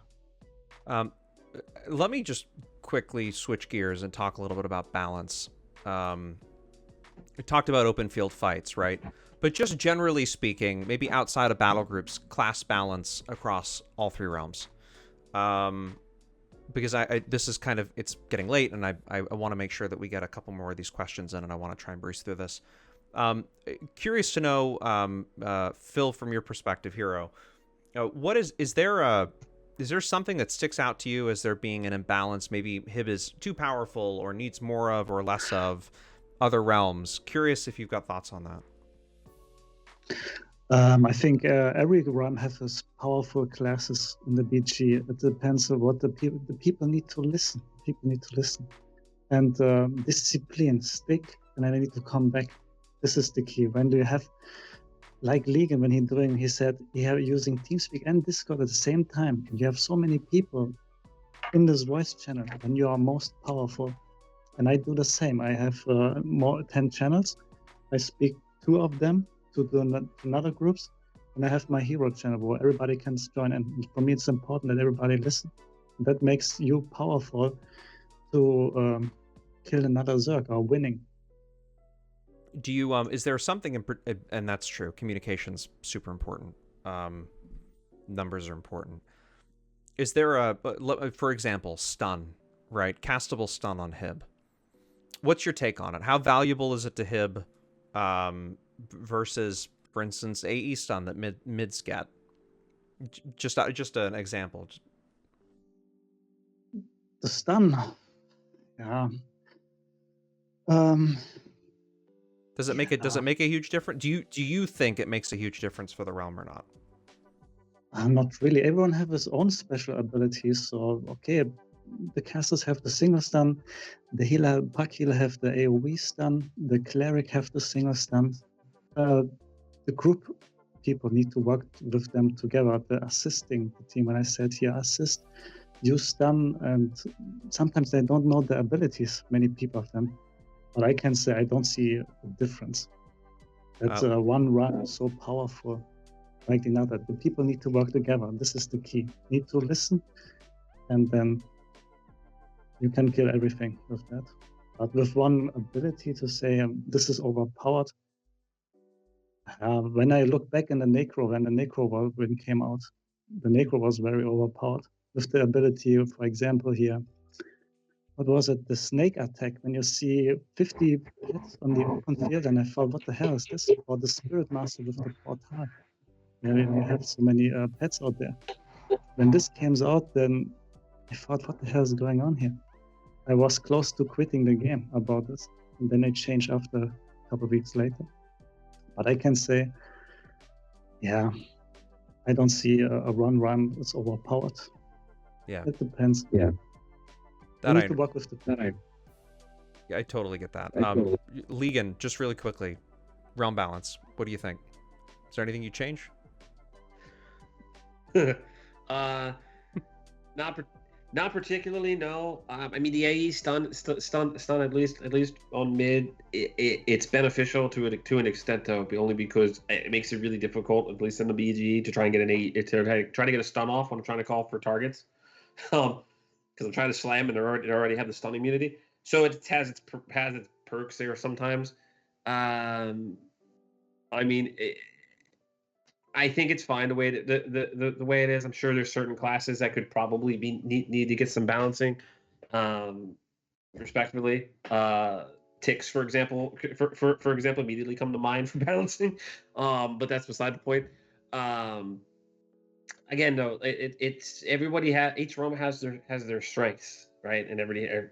let me just quickly switch gears and talk a little bit about balance. We talked about open field fights, right? But just generally speaking, maybe outside of battle groups, class balance across all 3 realms. Because this is kind of, it's getting late, and I want to make sure that we get a couple more of these questions in, and I want to try and breeze through this. Curious to know, Phil, from your perspective, Hero, what is there something that sticks out to you as there being an imbalance? Maybe Hib is too powerful or needs more of or less of other realms. Curious if you've got thoughts on that. I think every realm has its powerful classes in the BG. It depends on what the people need to listen. People need to listen. And discipline, stick, and then I need to come back. This is the key. When do you have, like Leegyn, when he said using TeamSpeak and Discord at the same time, and you have so many people in this voice channel, when you are most powerful. And I do the same. I have 10 channels. I speak 2 of them to another groups, and I have my hero channel where everybody can join. And for me, it's important that everybody listen. That makes you powerful to kill another Zerg or winning. Do you is there something and that's true, communication's super important, numbers are important. Is there for example, stun, right? Castable stun on Hib. What's your take on it? How valuable is it to Hib versus, for instance, AE stun that mids get? Just an example. The stun, yeah. Um, Does it make it? Does yeah, it make a huge difference? Do you think it makes a huge difference for the realm or not? not really. Everyone have his own special abilities. So okay, the casters have the single stun, the healer, pack healer have the AoE stun, the cleric have the single stun. The group people need to work with them together. The assisting the team. When I said here assist, use stun, and sometimes they don't know the abilities. Many people of them, but I can say I don't see a difference. That one run is so powerful like another. The people need to work together. This is the key. Need to listen, and then you can kill everything with that. But with one ability to say this is overpowered. When I look back in the Necro, when the Necro Whirlwind came out, the Necro was very overpowered. With the ability, for example, here, what was it? The snake attack. When you see 50 pets on the open field, and I thought, what the hell is this? Or the Spirit Master with the portal. You have so many pets out there. When this came out, then I thought, what the hell is going on here? I was close to quitting the game about this, and then it changed after a couple of weeks later. But I can say, yeah, I don't see a run that's overpowered. Yeah, It depends. that You I need to work with the people. I totally get that. Leegyn, just really quickly, realm balance. What do you think? Is there anything you change? Not particularly. No. I mean, the AE stun at least on mid. It's beneficial to an extent though, but only because it makes it really difficult, at least in the BG, to try and get an AE to try to get a stun off when I'm trying to call for targets. Because I'm trying to slam and they already have the stun immunity. So it has its perks there sometimes. I mean. I think it's fine the way the way it is. I'm sure there's certain classes that could probably need to get some balancing, respectively. Ticks, for example, for example, immediately come to mind for balancing, but that's beside the point. Again, though, it's everybody each room has their strengths, right, and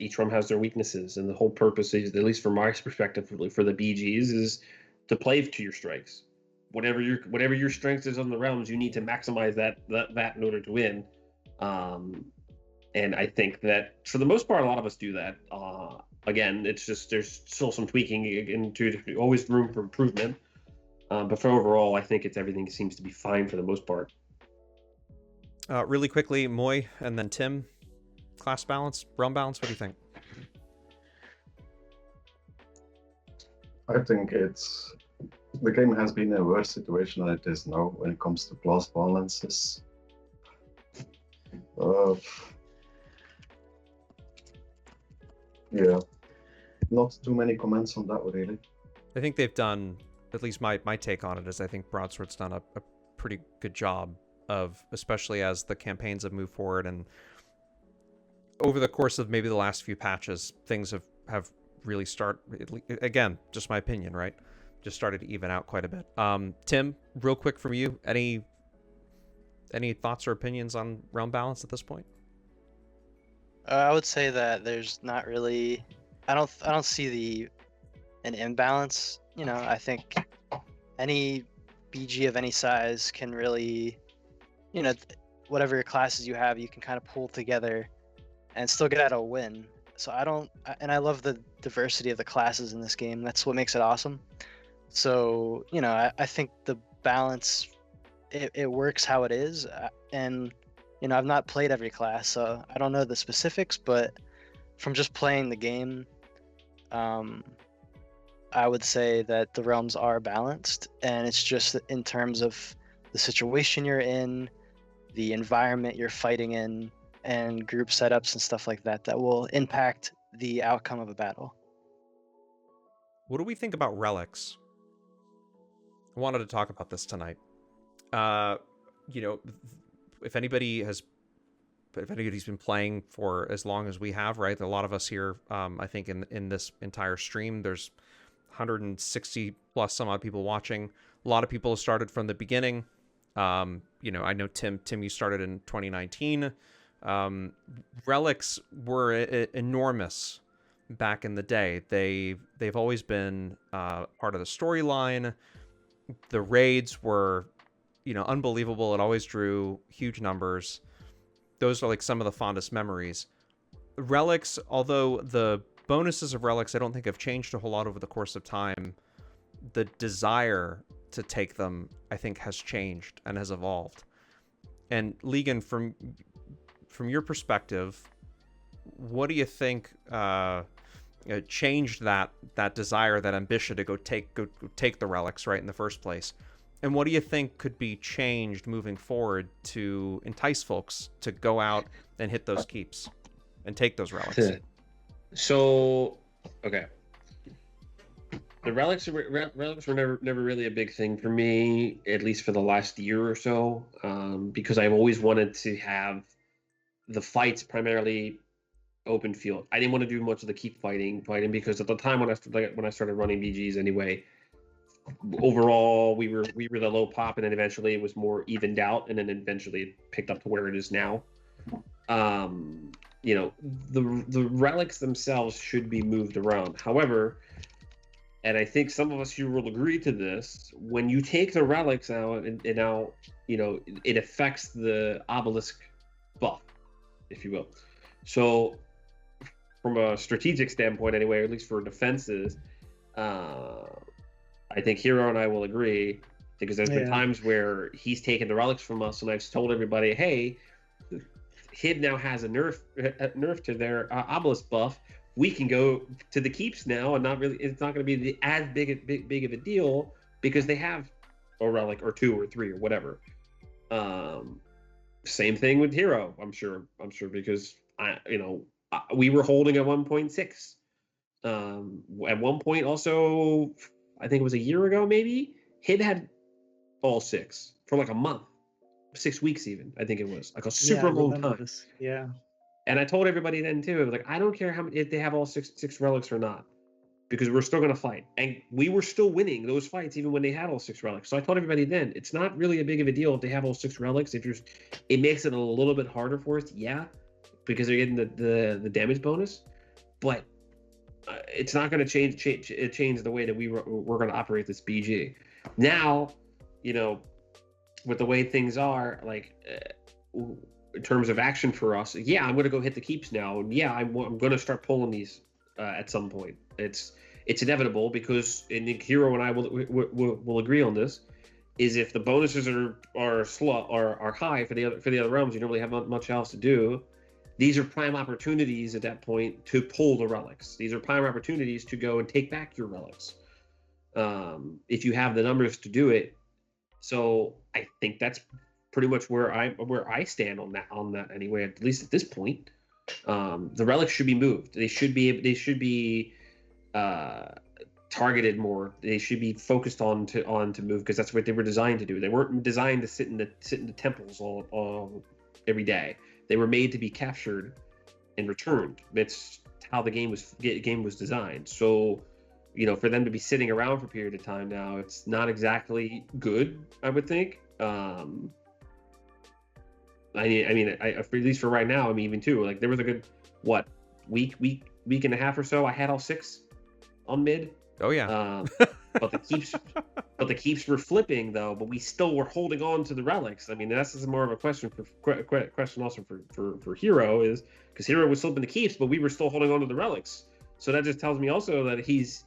each room has their weaknesses, and the whole purpose is, at least from my perspective, for the BGs, is to play to your strengths. Whatever your strength is on the realms, you need to maximize that in order to win. And I think that for the most part, a lot of us do that. Again, it's just there's still some tweaking into always room for improvement. But for overall, I think everything seems to be fine for the most part. Really quickly, Moy and then Tim. Class balance, realm balance. What do you think? I think the game has been in a worse situation than it is now when it comes to class balances. Yeah, not too many comments on that, really. I think they've done, at least my take on it is, I think Broadsword's done a pretty good job of, especially as the campaigns have moved forward and over the course of maybe the last few patches, things have really again, just my opinion, right? Just started to even out quite a bit. Tim, real quick from you, any thoughts or opinions on realm balance at this point? I would say that there's not really. I don't see an imbalance. I think any BG of any size can really, whatever your classes you have, you can kind of pull together and still get out a win. So I love the diversity of the classes in this game. That's what makes it awesome. So, I think the balance, it works how it is. And, I've not played every class, so I don't know the specifics, but from just playing the game, I would say that the realms are balanced, and it's just in terms of the situation you're in, the environment you're fighting in, and group setups and stuff like that will impact the outcome of a battle. What do we think about relics? I wanted to talk about this tonight. If anybody's been playing for as long as we have, right? A lot of us here, I think in this entire stream, there's 160 plus some odd people watching. A lot of people have started from the beginning. I know Tim, you started in 2019. Relics were enormous back in the day. They've always been part of the storyline. The raids were, unbelievable. It always drew huge numbers. Those are like some of the fondest memories. Relics, although the bonuses of relics I don't think have changed a whole lot over the course of time, the desire to take them I think has changed and has evolved. And Leegyn, from your perspective, what do you think changed that desire, that ambition to go take the relics, right, in the first place? And what do you think could be changed moving forward to entice folks to go out and hit those keeps and take those relics? So, okay. The relics were never really a big thing for me, at least for the last year or so, because I've always wanted to have the fights primarily open field. I didn't want to do much of the keep fighting because at the time when I started running BGs anyway, overall we were the low pop, and then eventually it was more evened out, and then eventually it picked up to where it is now. The relics themselves should be moved around. However, and I think some of us here will agree to this, when you take the relics out and now, it affects the obelisk buff, if you will. So from a strategic standpoint anyway, or at least for defenses, I think Hero and I will agree, because there's been times where he's taken the relics from us, and I've told everybody, hey, Hib now has a nerf to their obelisk buff. We can go to the keeps now, and it's not going to be as big of a deal because they have a relic or two or three or whatever. Same thing with Hero, I'm sure because we were holding at 1.6. At one point, also, I think it was a year ago, maybe Hib had all 6 for like a month, 6 weeks even. I think it was like a super long time. This. Yeah. And I told everybody then too, like, I don't care if they have all six relics or not, because we're still going to fight. And we were still winning those fights even when they had all 6 relics. So I told everybody then, it's not really a big of a deal if they have all 6 relics. It makes it a little bit harder for us, because they're getting the damage bonus, but it's not going to change the way that we're going to operate this BG. Now, with the way things are, like, in terms of action for us, I'm going to go hit the keeps now. And I'm going to start pulling these at some point. It's inevitable, because Hero and I will agree on this. Is if the bonuses are high for the other realms, you don't really have much else to do. These are prime opportunities at that point to pull the relics. These are prime opportunities to go and take back your relics, if you have the numbers to do it. So I think that's pretty much where I stand on that anyway, at least at this point. The relics should be moved. They should be targeted more. They should be focused on to move, because that's what they were designed to do. They weren't designed to sit in the temples all every day. They were made to be captured and returned. That's how the game was designed. So, for them to be sitting around for a period of time now, it's not exactly good, I would think. I mean, at least for right now, even too, like, there was a good week and a half or so. I had all 6 on mid. Oh yeah. But the keeps were flipping though. But we still were holding on to the relics. I mean, that's more of a question also for Hero, is because Hero was flipping the keeps, but we were still holding on to the relics. So that just tells me also that he's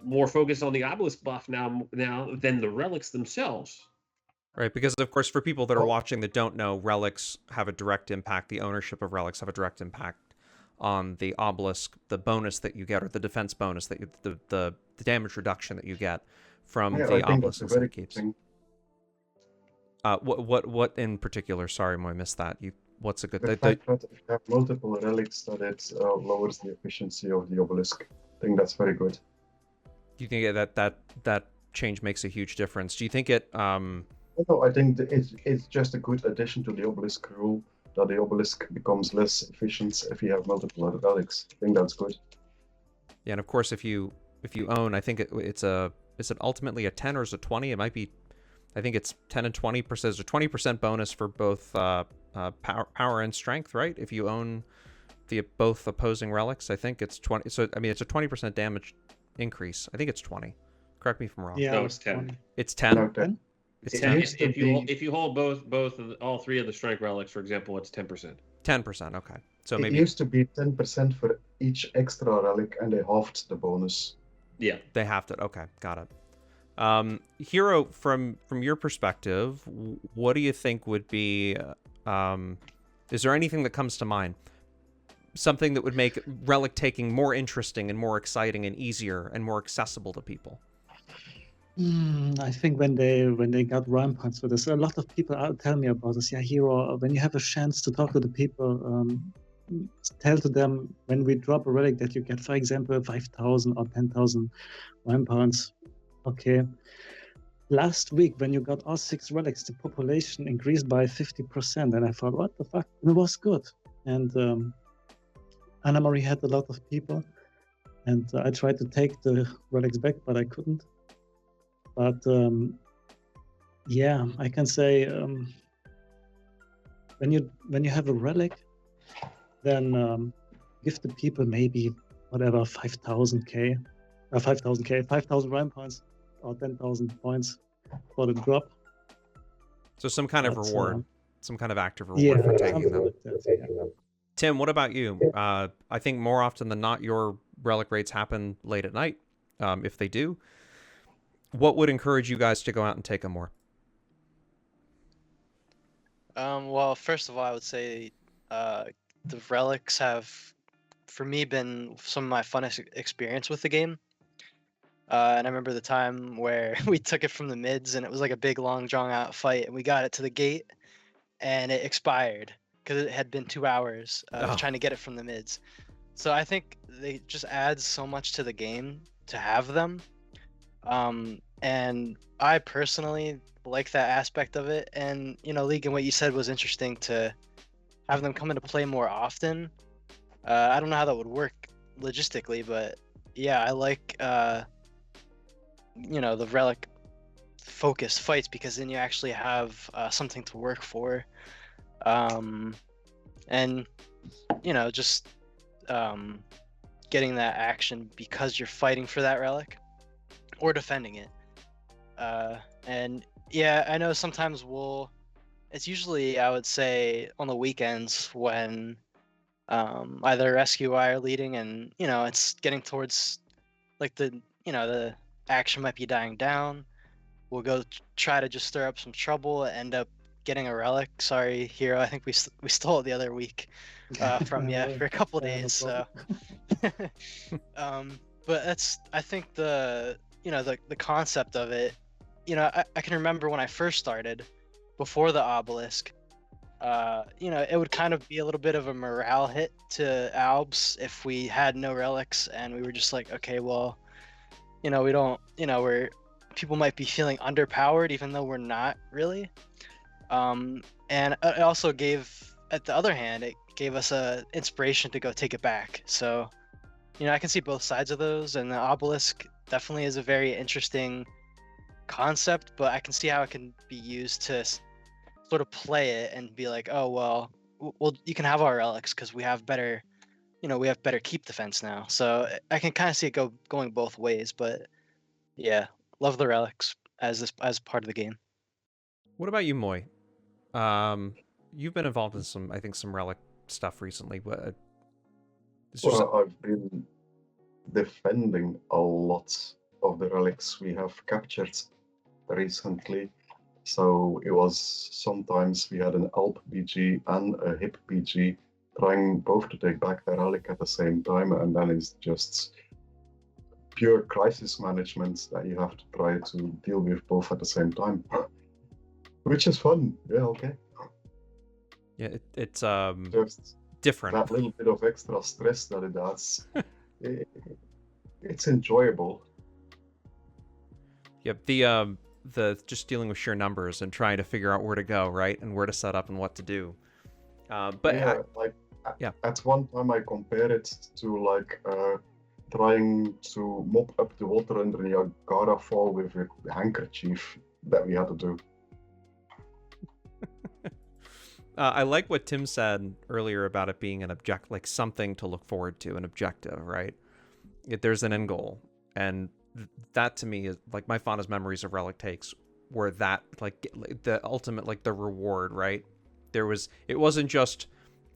more focused on the obelisk buff now than the relics themselves. Right, because of course, for people that are watching that don't know, relics have a direct impact. The ownership of relics have a direct impact on the obelisk, the bonus that you get, or the defense bonus that the damage reduction that you get from the obelisk and the keeps. What in particular? Sorry, I missed that. What's a good? The fact that if you have multiple relics, that it lowers the efficiency of the obelisk. I think that's very good. Do you think that change makes a huge difference? Do you think it? No, I think it's just a good addition to the obelisk rule, that the obelisk becomes less efficient if you have multiple relics. I think that's good. Yeah, and of course, if you own, I think is it ultimately a 10 or is it 20? It might be. I think it's 10 and 20%. There's a 20% bonus for both power and strength, right? If you own the both opposing relics. I think it's 20. So I mean, it's a 20% damage increase. I think it's 20. Correct me if I'm wrong. Yeah, No, it it's was 10. 20. It's 10. No, Ten? It's It 10. used to be- If you hold all three of the strength relics, for example, it's 10%. 10%. Okay. So It maybe used to be 10% for each extra relic, and they halved the bonus. Yeah. they halved it. Okay, got it. Hero, from your perspective, what do you think would be? Is there anything that comes to mind? Something that would make relic taking more interesting and more exciting and easier and more accessible to people. I think when they got rhyme points for this, a lot of people tell me about this. Yeah, Hero, when you have a chance to talk to the people, tell to them when we drop a relic that you get, for example, 5,000 or 10,000 rhyme points. Okay. Last week, when you got all 6 relics, the population increased by 50%, and I thought, what the fuck? And it was good. And Anna Marie had a lot of people, and I tried to take the relics back, but I couldn't. But yeah, I can say when you have a relic, then give the people maybe whatever 5,000 rhyme points, or 10,000 points for the drop. So some kind of But, reward, some kind of active reward Yeah, for taking something them. like that. Yeah. Tim, what about you? I think more often than not, your relic raids happen late at night. If they do, what would encourage you guys to go out and take them more? Well, first of all, I would say the relics have, for me, been some of my funnest experience with the game. And I remember the time where we took it from the mids, and it was like a big, long, drawn-out fight, and we got it to the gate, and it expired because it had been 2 hours trying to get it from the mids. So I think they just add so much to the game to have them. And I personally like that aspect of it. And, you know, Leegyn, what you said was interesting, to have them come into play more often. I don't know how that would work logistically, but yeah, I like, you know, the relic focused fights, because then you actually have something to work for. And, you know, just getting that action because you're fighting for that relic or defending it. And yeah, I know sometimes it's usually, I would say, on the weekends when either Rescue or I are leading, and, you know, it's getting towards like the action might be dying down. We'll go try to just stir up some trouble, end up getting a relic. Sorry, Hero, I think we stole it the other week from you for a couple days. So, but that's, I think, the concept of it. You know, I can remember when I first started, before the obelisk. You know, it would kind of be a little bit of a morale hit to Albs if we had no relics, and we were just like, okay, well, you know, we don't, you know, people might be feeling underpowered, even though we're not really. And it also gave, at the other hand, it gave us a inspiration to go take it back. So, you know, I can see both sides of those, and the obelisk definitely is a very interesting concept, but I can see how it can be used to sort of play it and be like, oh, well, you can have our relics because we have better, you know, we have better keep defense now. So I can kind of see it going both ways, but yeah, love the relics as part of the game. What about you, Moy? You've been involved in some relic stuff recently. Well, I've been defending a lot of the relics we have captured recently. So it was, sometimes we had an Alp BG and a Hip BG trying both to take back the relic at the same time, and then it's just pure crisis management that you have to try to deal with both at the same time. Which is fun, yeah, okay. Yeah, it's Just different. that little bit of extra stress that it adds. It's enjoyable. Yep, the just dealing with sheer numbers and trying to figure out where to go, right, and where to set up and what to do. But yeah, at one time I compare it to like trying to mop up the water under Niagara Fall with a handkerchief that we had to do. I like what Tim said earlier about it being an object, like something to look forward to, an objective, right? There's an end goal, and that to me is like my fondest memories of Relic takes were that like the ultimate, like the reward, right? It wasn't just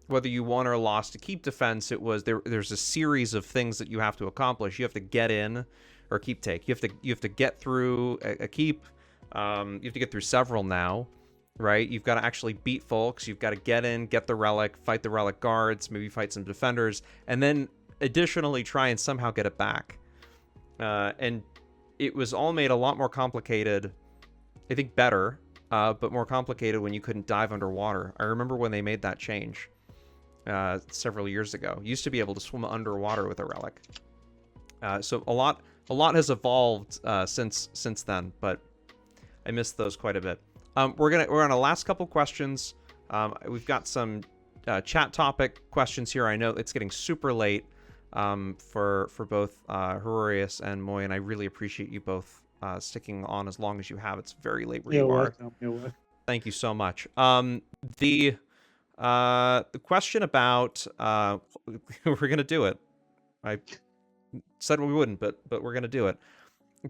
whether you won or lost to keep defense. It was there's a series of things that you have to accomplish. You have to get in, or keep take. You have to get through a keep. You have to get through several now, right? You've got to actually beat folks. You've got to get in, get the relic, fight the relic guards, maybe fight some defenders, and then additionally try and somehow get it back. And it was all made a lot more complicated, I think better, but more complicated when you couldn't dive underwater. I remember when they made that change several years ago. You used to be able to swim underwater with a relic. So a lot has evolved since then, but I missed those quite a bit. We're on a last couple questions. We've got some chat topic questions here. I know it's getting super late for both Herorius and Muylae, and I really appreciate you both sticking on as long as you have. It's very late where you are. You're welcome. Thank you so much. The question about we're gonna do it. I said we wouldn't, but we're gonna do it.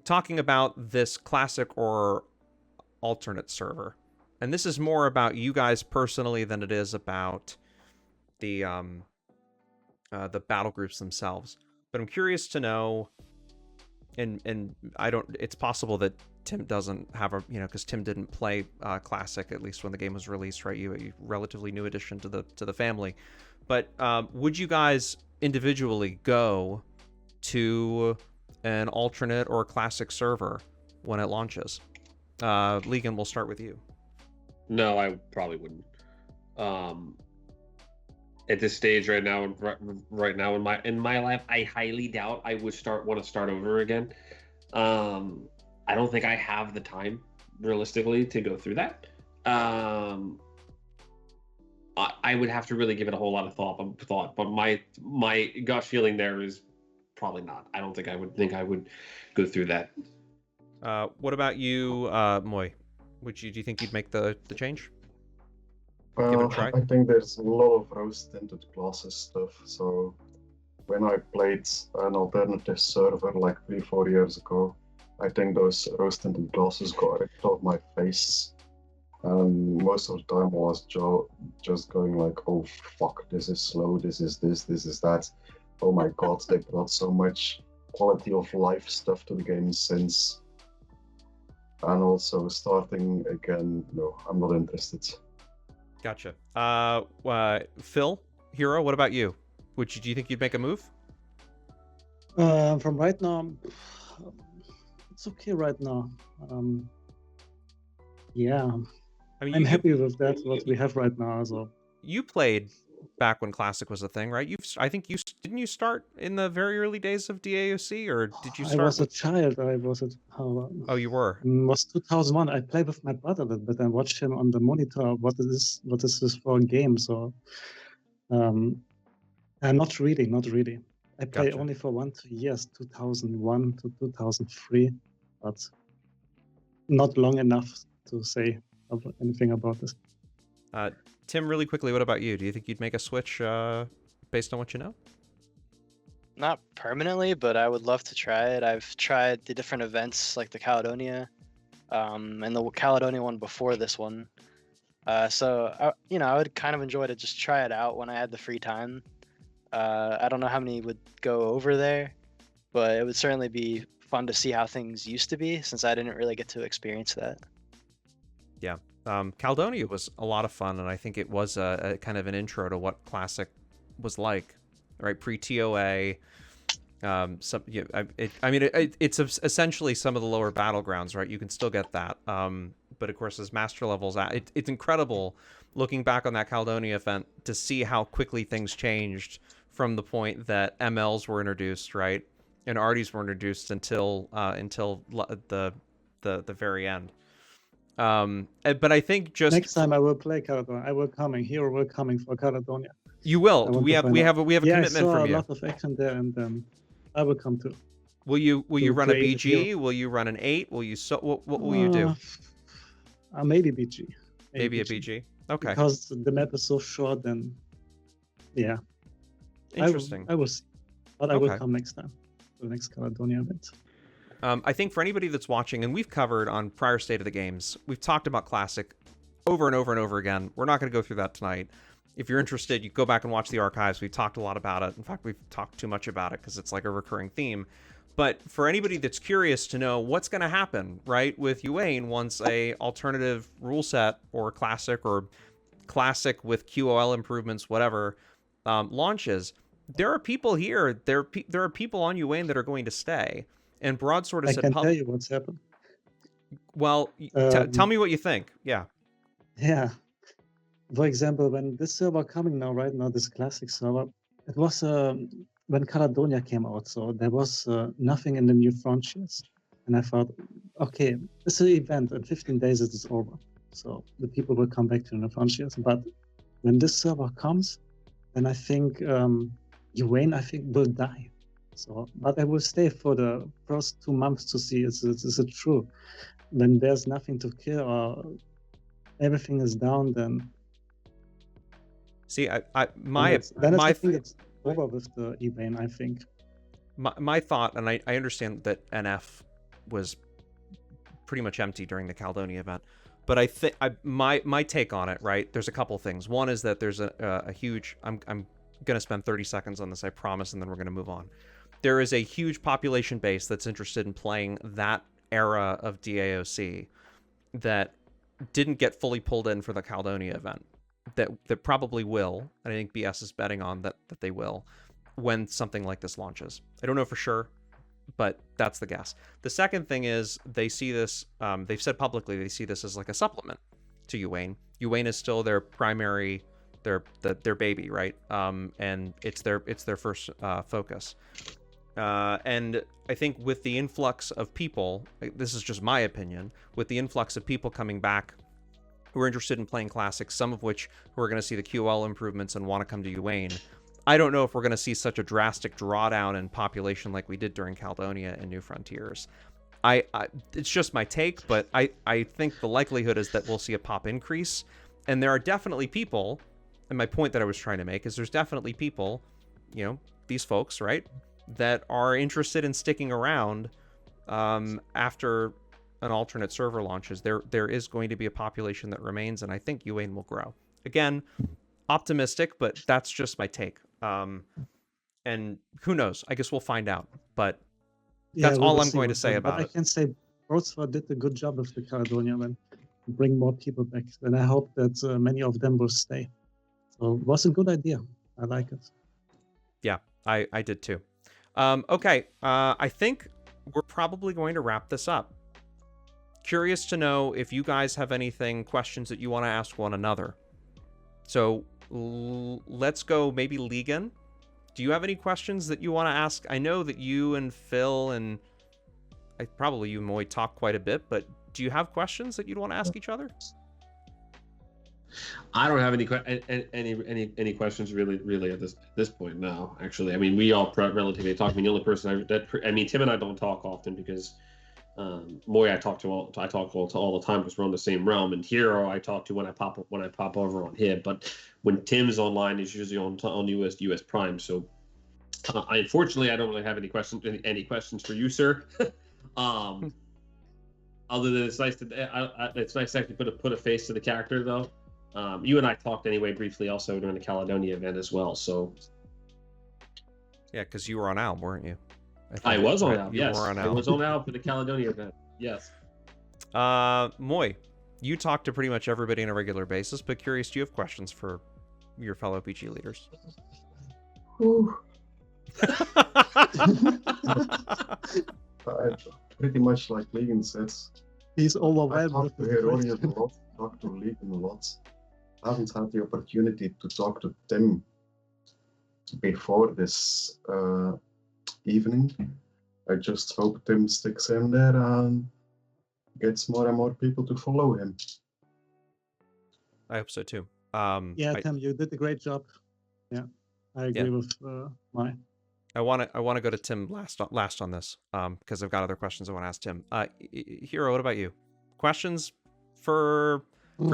Talking about this classic or alternate server, and this is more about you guys personally than it is about the battle groups themselves. But I'm curious to know, and I don't. It's possible that Tim doesn't have a, because Tim didn't play Classic, at least when the game was released, right? You relatively new addition to the family. But would you guys individually go to an alternate or Classic server when it launches? Leegyn, we'll start with you. No, I probably wouldn't. At this stage right now in my life, I highly doubt I would want to start over again. I don't think I have the time realistically to go through that. I would have to really give it a whole lot of thought, but my gut feeling there is probably not. I don't think I would go through that. What about you, Muylae? Do you think you'd make the change? Give it a try? I think there's a lot of rose-tinted classes stuff. So when I played an alternative server like 3-4 years ago, I think those rose-tinted glasses got ripped off my face. And most of the time I was just going like, oh fuck, this is slow, this is that. Oh my god, they brought so much quality of life stuff to the game since. And also starting again, no, I'm not interested. Gotcha. Phil, Hero, what about you? Do you think you'd make a move? From right now, it's okay right now. Yeah, I mean, I'm happy with that, what we have right now. So you played back when Classic was a thing, right? Didn't you start in the very early days of DAoC, or did you start? I was a child. Oh, you were. It was 2001. I played with my brother a little bit. I watched him on the monitor. What is this for a game? So, not really. I played only for 1-2 years, 2001 to 2003, but not long enough to say anything about this. Tim, really quickly, what about you? Do you think you'd make a switch based on what you know? Not permanently, but I would love to try it. I've tried the different events like the Caledonia, and the Caledonia one before this one. So I would kind of enjoy to just try it out when I had the free time. I don't know how many would go over there, but it would certainly be fun to see how things used to be, since I didn't really get to experience that. Yeah. Caledonia was a lot of fun, and I think it was a kind of an intro to what Classic was like, right? Pre-TOA. It's essentially some of the lower battlegrounds, right? You can still get that. But of course, as master levels, it's incredible looking back on that Caledonia event to see how quickly things changed from the point that MLs were introduced, right? And Arties were introduced until the very end. But I think just next time I will play Caledonia. I will coming. Hero will coming for Caledonia. You will. We have a commitment from you. I saw a lot of action there, and I will come too. Will you run a BG? Will you run an 8? Will you what will you do? Maybe BG. Maybe a BG. Okay. Because the map is so short, and yeah, Interesting. I was, but I will Okay. come next time, the next Caledonia event. I think for anybody that's watching, and we've covered on prior State of the Games, we've talked about Classic over and over and over again. We're not going to go through that tonight. If you're interested, you go back and watch the archives. We've talked a lot about it. In fact, we've talked too much about it because it's like a recurring theme. But for anybody that's curious to know what's going to happen, right, with Yuane once a alternative rule set or Classic with QOL improvements, whatever, launches, there are people here. There are people on Yuane that are going to stay. And Broadsword has I said, can tell you what's happened. well, tell me what you think. Yeah. Yeah. For example, when this server coming now, right now, this classic server, it was when Caledonia came out, so there was nothing in the new frontiers. And I thought, okay, this is an event, in 15 days it is over. So the people will come back to the new frontiers. But when this server comes, then I think Yuane, I think, will die. So, but I will stay for the first 2 months to see is it true. When there's nothing to kill or everything is down, then See, I think it's over with the Yuane, I think. my thought, and I understand that NF was pretty much empty during the Caledonia event, but I think my take on it, right? There's a couple things. One is that there's a huge. I'm gonna spend 30 seconds on this, I promise, and then we're gonna move on. There is a huge population base that's interested in playing that era of DAoC that didn't get fully pulled in for the Caledonia event. That probably will, and I think BS is betting on that they will, when something like this launches. I don't know for sure, but that's the guess. The second thing is they see this, they've said publicly they see this as like a supplement to Yuane. Yuane is still their primary, their baby, right? And it's their first focus. And I think with the influx of people, this is just my opinion, with the influx of people coming back who are interested in playing Classics, some of which who are going to see the QL improvements and want to come to Yuane, I don't know if we're going to see such a drastic drawdown in population like we did during Caledonia and New Frontiers. It's just my take, but I think the likelihood is that we'll see a pop increase. And there are definitely people, and my point that I was trying to make is there's definitely people, you know, these folks, right, that are interested in sticking around after an alternate server launches. There is going to be a population that remains, and I think Yuane will grow. Again, optimistic, but that's just my take. And who knows? I guess we'll find out. But that's all I'm going to say about it. I can say Broadsword did a good job with the Caledonia and bring more people back. And I hope that many of them will stay. So it was a good idea. I like it. Yeah, I did too. Okay, I think we're probably going to wrap this up. Curious to know if you guys have questions that you want to ask one another. So let's go maybe Leegyn. Do you have any questions that you want to ask? I know that you and Phil and probably you and Moy talk quite a bit, but do you have questions that you'd want to ask each other? I don't have any questions really at this point now. Actually, I mean, we all relatively talk. I mean, the only person Tim and I don't talk often because Moy I talk to all the time because we're on the same realm, and Hero I talk to when I pop over on HIB. But when Tim's online, he's usually on US Prime. So unfortunately, I don't really have any questions for you, sir. Other than it's nice to actually put a face to the character though. You and I talked anyway briefly also during the Caledonia event as well. So yeah, because you were on Alb, weren't you? I was on Alb. Yes, I was on Alb for the Caledonia event. Yes. Moy, you talk to pretty much everybody on a regular basis, but curious, do you have questions for your fellow PG leaders? Pretty much like Leegyn says. He's I overwhelmed. talked to Herorius a lot, talked to Leegyn a lot. I haven't had the opportunity to talk to Tim before this evening. I just hope Tim sticks in there and gets more and more people to follow him. I hope so too. Tim, you did a great job. Yeah, I agree with Mai. I want to go to Tim last on this because I've got other questions I want to ask Tim. Hero, what about you? Questions for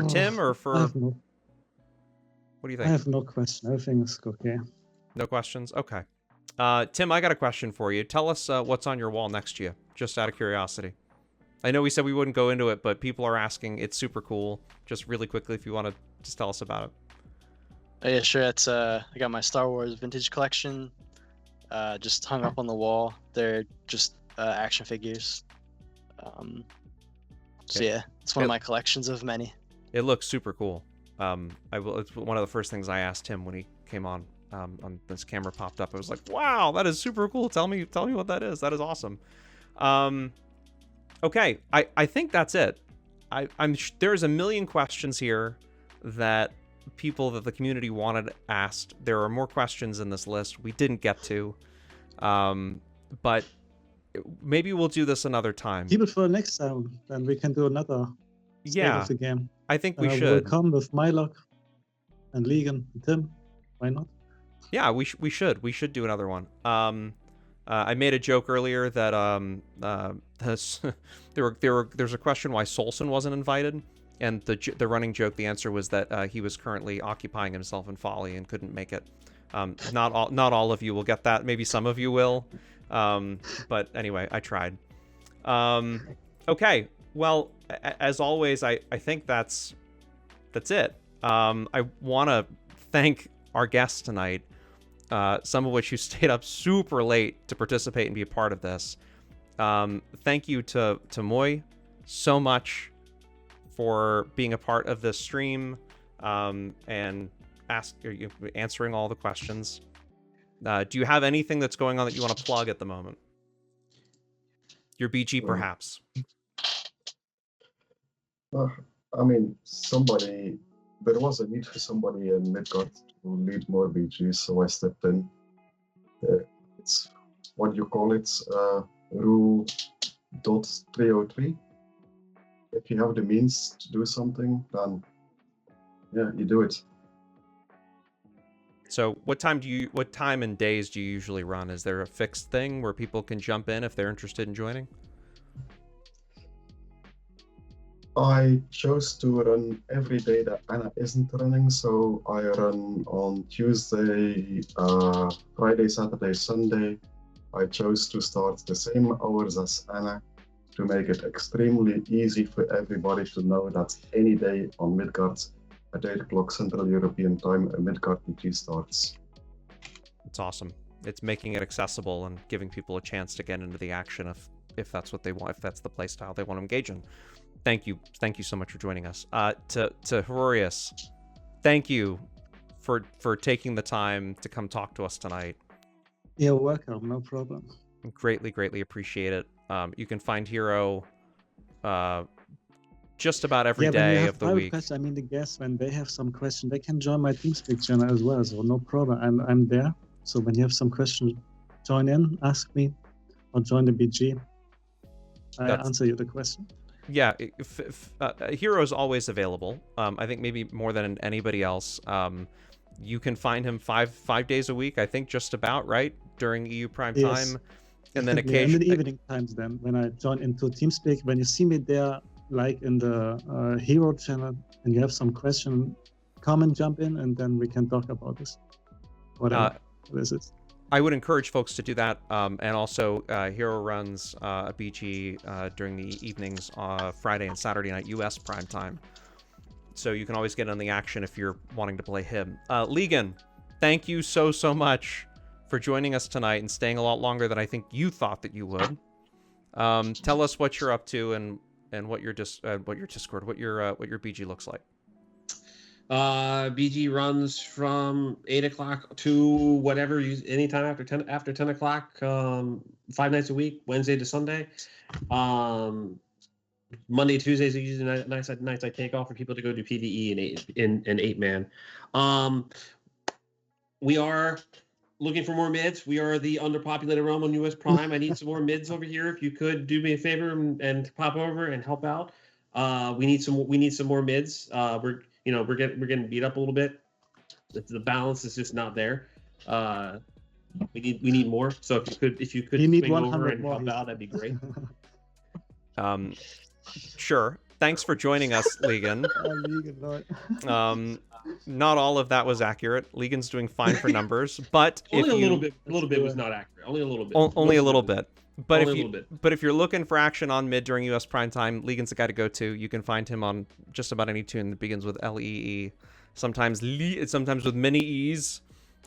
Tim or for? What do you I think? have no question. Everything is okay. No questions? Okay. Tim, I got a question for you. Tell us what's on your wall next to you, just out of curiosity. I know we said we wouldn't go into it, but people are asking. It's super cool. Just really quickly, if you want to just tell us about it. Oh, yeah, sure. It's I got my Star Wars vintage collection, just hung up on the wall. They're just action figures. So Okay. yeah, it's one of my collections of many. It looks super cool. It's one of the first things I asked him when he came on this camera popped up. I was like, wow, that is super cool. Tell me what that is. That is awesome. Okay, I think that's it. There's a million questions here that the community wanted asked. There are more questions in this list we didn't get to, but maybe we'll do this another time. Keep it for the next time, then we can do another state Yeah, of the game. I think we We'll should. come with Muylae and Leegyn and Tim. Why not? Yeah, we should do another one. I made a joke earlier that there's a question why Solson wasn't invited, and the running joke, the answer was that he was currently occupying himself in Folly and couldn't make it. Not all of you will get that. Maybe some of you will. But anyway, I tried. Okay. Well, as always, I think that's it. I want to thank our guests tonight. Some of which who stayed up super late to participate and be a part of this. Thank you to Muylae so much for being a part of this stream and answering all the questions. Do you have anything that's going on that you want to plug at the moment? Your BG, perhaps. I mean, there was a need for somebody in Midgard to lead more BGs, so I stepped in. It's, what do you call it, rule .303. If you have the means to do something, then yeah, you do it. So what time and days do you usually run? Is there a fixed thing where people can jump in if they're interested in joining? I chose to run every day that Anna isn't running, so I run on Tuesday, Friday, Saturday, Sunday. I chose to start the same hours as Anna to make it extremely easy for everybody to know that any day on Midgard at 8 o'clock Central European Time, a Midgard PG starts. It's awesome. It's making it accessible and giving people a chance to get into the action if that's what they want, if that's the play style they want to engage in. Thank you so much for joining us. To Herorius, thank you for taking the time to come talk to us tonight. You're welcome, no problem. Greatly appreciate it. You can find Hero just about every day of the week. Questions, I mean, the guests, when they have some question, they can join my TeamSpeak channel as well, so no problem. I'm there. So when you have some questions, join in, ask me, or join the BG. I answer you the question. Yeah, Hero is always available. I think maybe more than anybody else. You can find him five days a week, I think, just about, right, during EU Prime time. And then occasionally in the evening times, then when I join into TeamSpeak, when you see me there, like in the Hero channel, and you have some question, come and jump in, and then we can talk about this. Whatever this is. I would encourage folks to do that, and also Hero runs a BG during the evenings, Friday and Saturday night US prime time. So you can always get on the action if you're wanting to play him. Leegyn, thank you so much for joining us tonight and staying a lot longer than I think you thought that you would. Tell us what you're up to and what your Discord, what your BG looks like. BG runs from 8 o'clock to whatever, anytime after 10 o'clock, 5 nights a week, Wednesday to Sunday. Monday, Tuesdays are usually nights I take off for people to go do PvE in 8-man. We are looking for more mids. We are the underpopulated realm on US Prime. I need some more mids over here. If you could do me a favor and pop over and help out. We need some more mids. We're getting beat up a little bit. The balance is just not there. We need more. So if you could swing over and help out, that'd be great. Sure. thanks for joining us, Leegyn. Leegyn, Lord. Not all of that was accurate. Leegyn's doing fine for numbers, but Only if a you little bit. A little bit was not accurate. Only a little bit. only a little Most of it bit. But Only a if you little bit. but if you're looking for action on mid during US prime time, Leegyn's the guy to go to. You can find him on just about any tune that begins with Lee. Sometimes sometimes with many E's,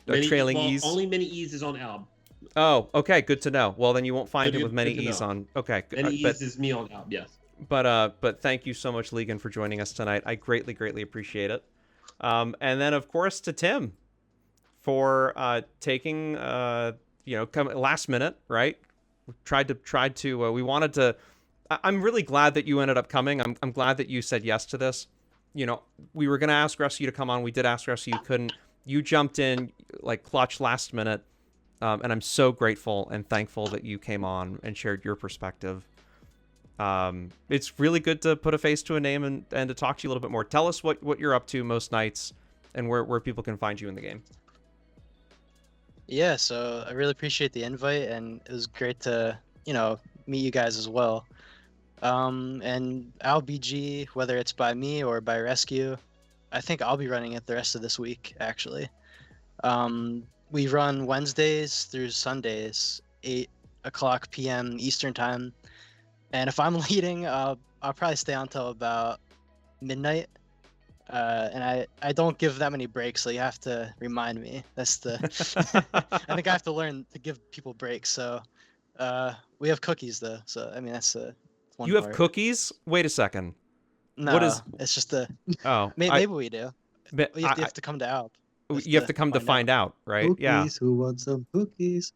trailing E's. Only many E's is on Alb. Oh, okay, good to know. Well, then you won't find him with many good to E's know. on. Okay, Many E's is me on Alb. Yes. But thank you so much, Leegyn, for joining us tonight. I greatly appreciate it. And then of course to Tim for taking last minute, right? Tried to we wanted to. I'm really glad that you ended up coming. I'm glad that you said yes to this. You know, we were gonna ask Rescue to come on. We did ask Rescue, you couldn't. You jumped in like clutch last minute, and I'm so grateful and thankful that you came on and shared your perspective. It's really good to put a face to a name and to talk to you a little bit more. Tell us what you're up to most nights and where people can find you in the game. Yeah, so I really appreciate the invite, and it was great to, meet you guys as well. And LBG, whether it's by me or by Rescue, I think I'll be running it the rest of this week, actually. We run Wednesdays through Sundays, 8 p.m. Eastern time. And if I'm leading, I'll probably stay on until about midnight. And I don't give that many breaks, so you have to remind me. That's the. I think I have to learn to give people breaks. So, we have cookies though. So I mean that's one. You have part. cookies? Wait a second. No, What is? It's just a. Oh, Maybe we do. but You have to come to Alp. you have to come to find out, right? Cookies, Yeah. who wants some cookies?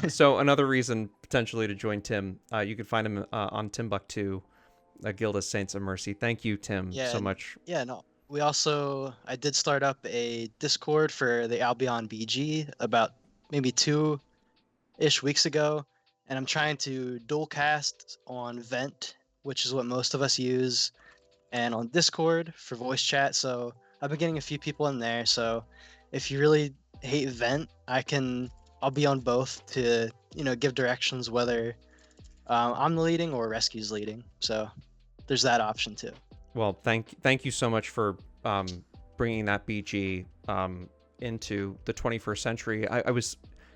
So another reason potentially to join Tim, you can find him on Timbuhktu, Guild of Saints of Mercy. Thank you, Tim, so much. Yeah, no. I did start up a Discord for the Albion BG about maybe 2-ish weeks ago, and I'm trying to dual cast on Vent, which is what most of us use, and on Discord for voice chat. So I've been getting a few people in there. So if you really hate Vent, I'll be on both to give directions whether I'm the leading or Rescue's leading. So there's that option too. Well, thank you so much for bringing that BG into the 21st century.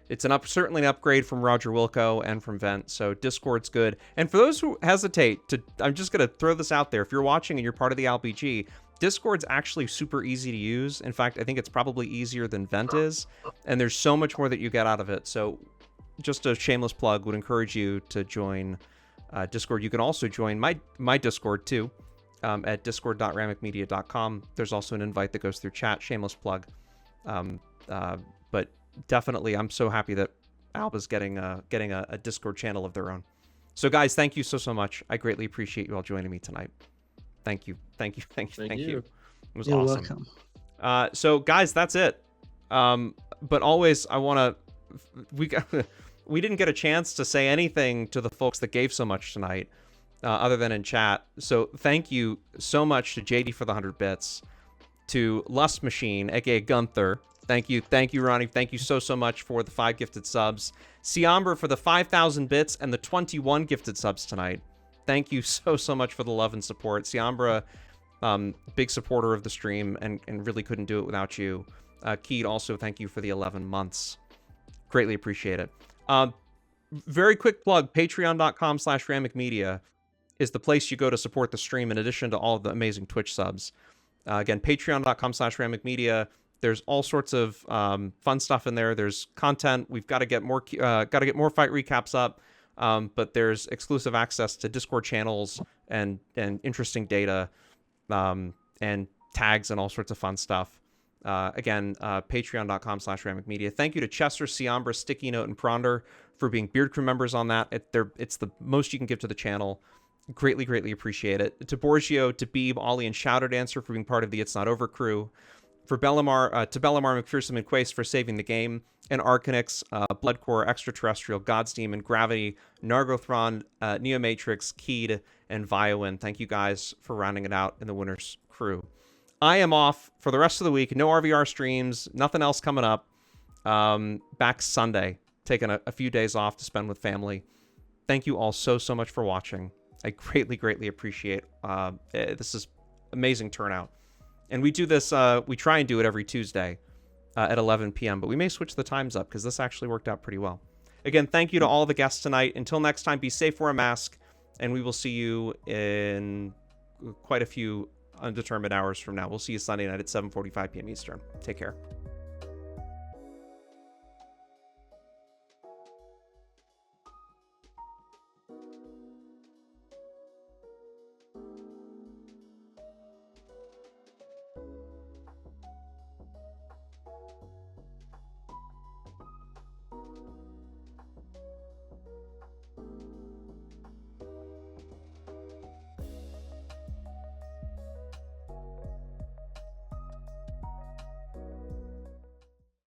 It's certainly an upgrade from Roger Wilco and from Vent, so Discord's good. And for those who hesitate I'm just gonna throw this out there. If you're watching and you're part of the LBG, Discord's actually super easy to use. In fact, I think it's probably easier than Vent is, and there's so much more that you get out of it. So just a shameless plug, would encourage you to join Discord. You can also join my Discord too, at discord.ramikmedia.com. There's also an invite that goes through chat. Shameless plug. But definitely, I'm so happy that Alba's getting a Discord channel of their own. So guys, thank you so much. I greatly appreciate you all joining me tonight. Thank you. It was You're awesome. welcome. So guys, that's it. But always, we didn't get a chance to say anything to the folks that gave so much tonight, other than in chat. So thank you so much to JD for the 100 bits, to Lust Machine, aka Gunther. Thank you, Ronnie. Thank you so much for the 5 gifted subs. Siambra for the 5,000 bits and the 21 gifted subs tonight. Thank you so much for the love and support. Siambra, big supporter of the stream and really couldn't do it without you. Keed, also thank you for the 11 months. Greatly appreciate it. Very quick plug, patreon.com/ramikmedia is the place you go to support the stream in addition to all of the amazing Twitch subs. Again, patreon.com/ramikmedia. There's all sorts of fun stuff in there. There's content. We've got to get more fight recaps up. But there's exclusive access to Discord channels and interesting data, and tags and all sorts of fun stuff. Again, patreon.com/ramikmedia. Thank you to Chester, Siambra, Sticky Note, and Pronder for being Beard Crew members on that. It's the most you can give to the channel. Greatly appreciate it. To Borgio, to Beeb, Ollie, and Shouter Dancer for being part of the It's Not Over crew. For Bellamar, to Bellamar, McPherson, and Quace for saving the game. And Arcanix, Bloodcore, Extraterrestrial, God's Demon, Gravity, Nargothron, Neomatrix, Keed, and Viowin. Thank you guys for rounding it out in the winner's crew. I am off for the rest of the week. No RVR streams, nothing else coming up. Back Sunday. Taking a few days off to spend with family. thank you all so much for watching. I greatly appreciate. This is amazing turnout, and we do this. We try and do it every Tuesday at 11 p.m. But we may switch the times up because this actually worked out pretty well. Again, thank you to all the guests tonight. Until next time, be safe, wear a mask, and we will see you in quite a few undetermined hours from now. We'll see you Sunday night at 7:45 p.m. Eastern. Take care.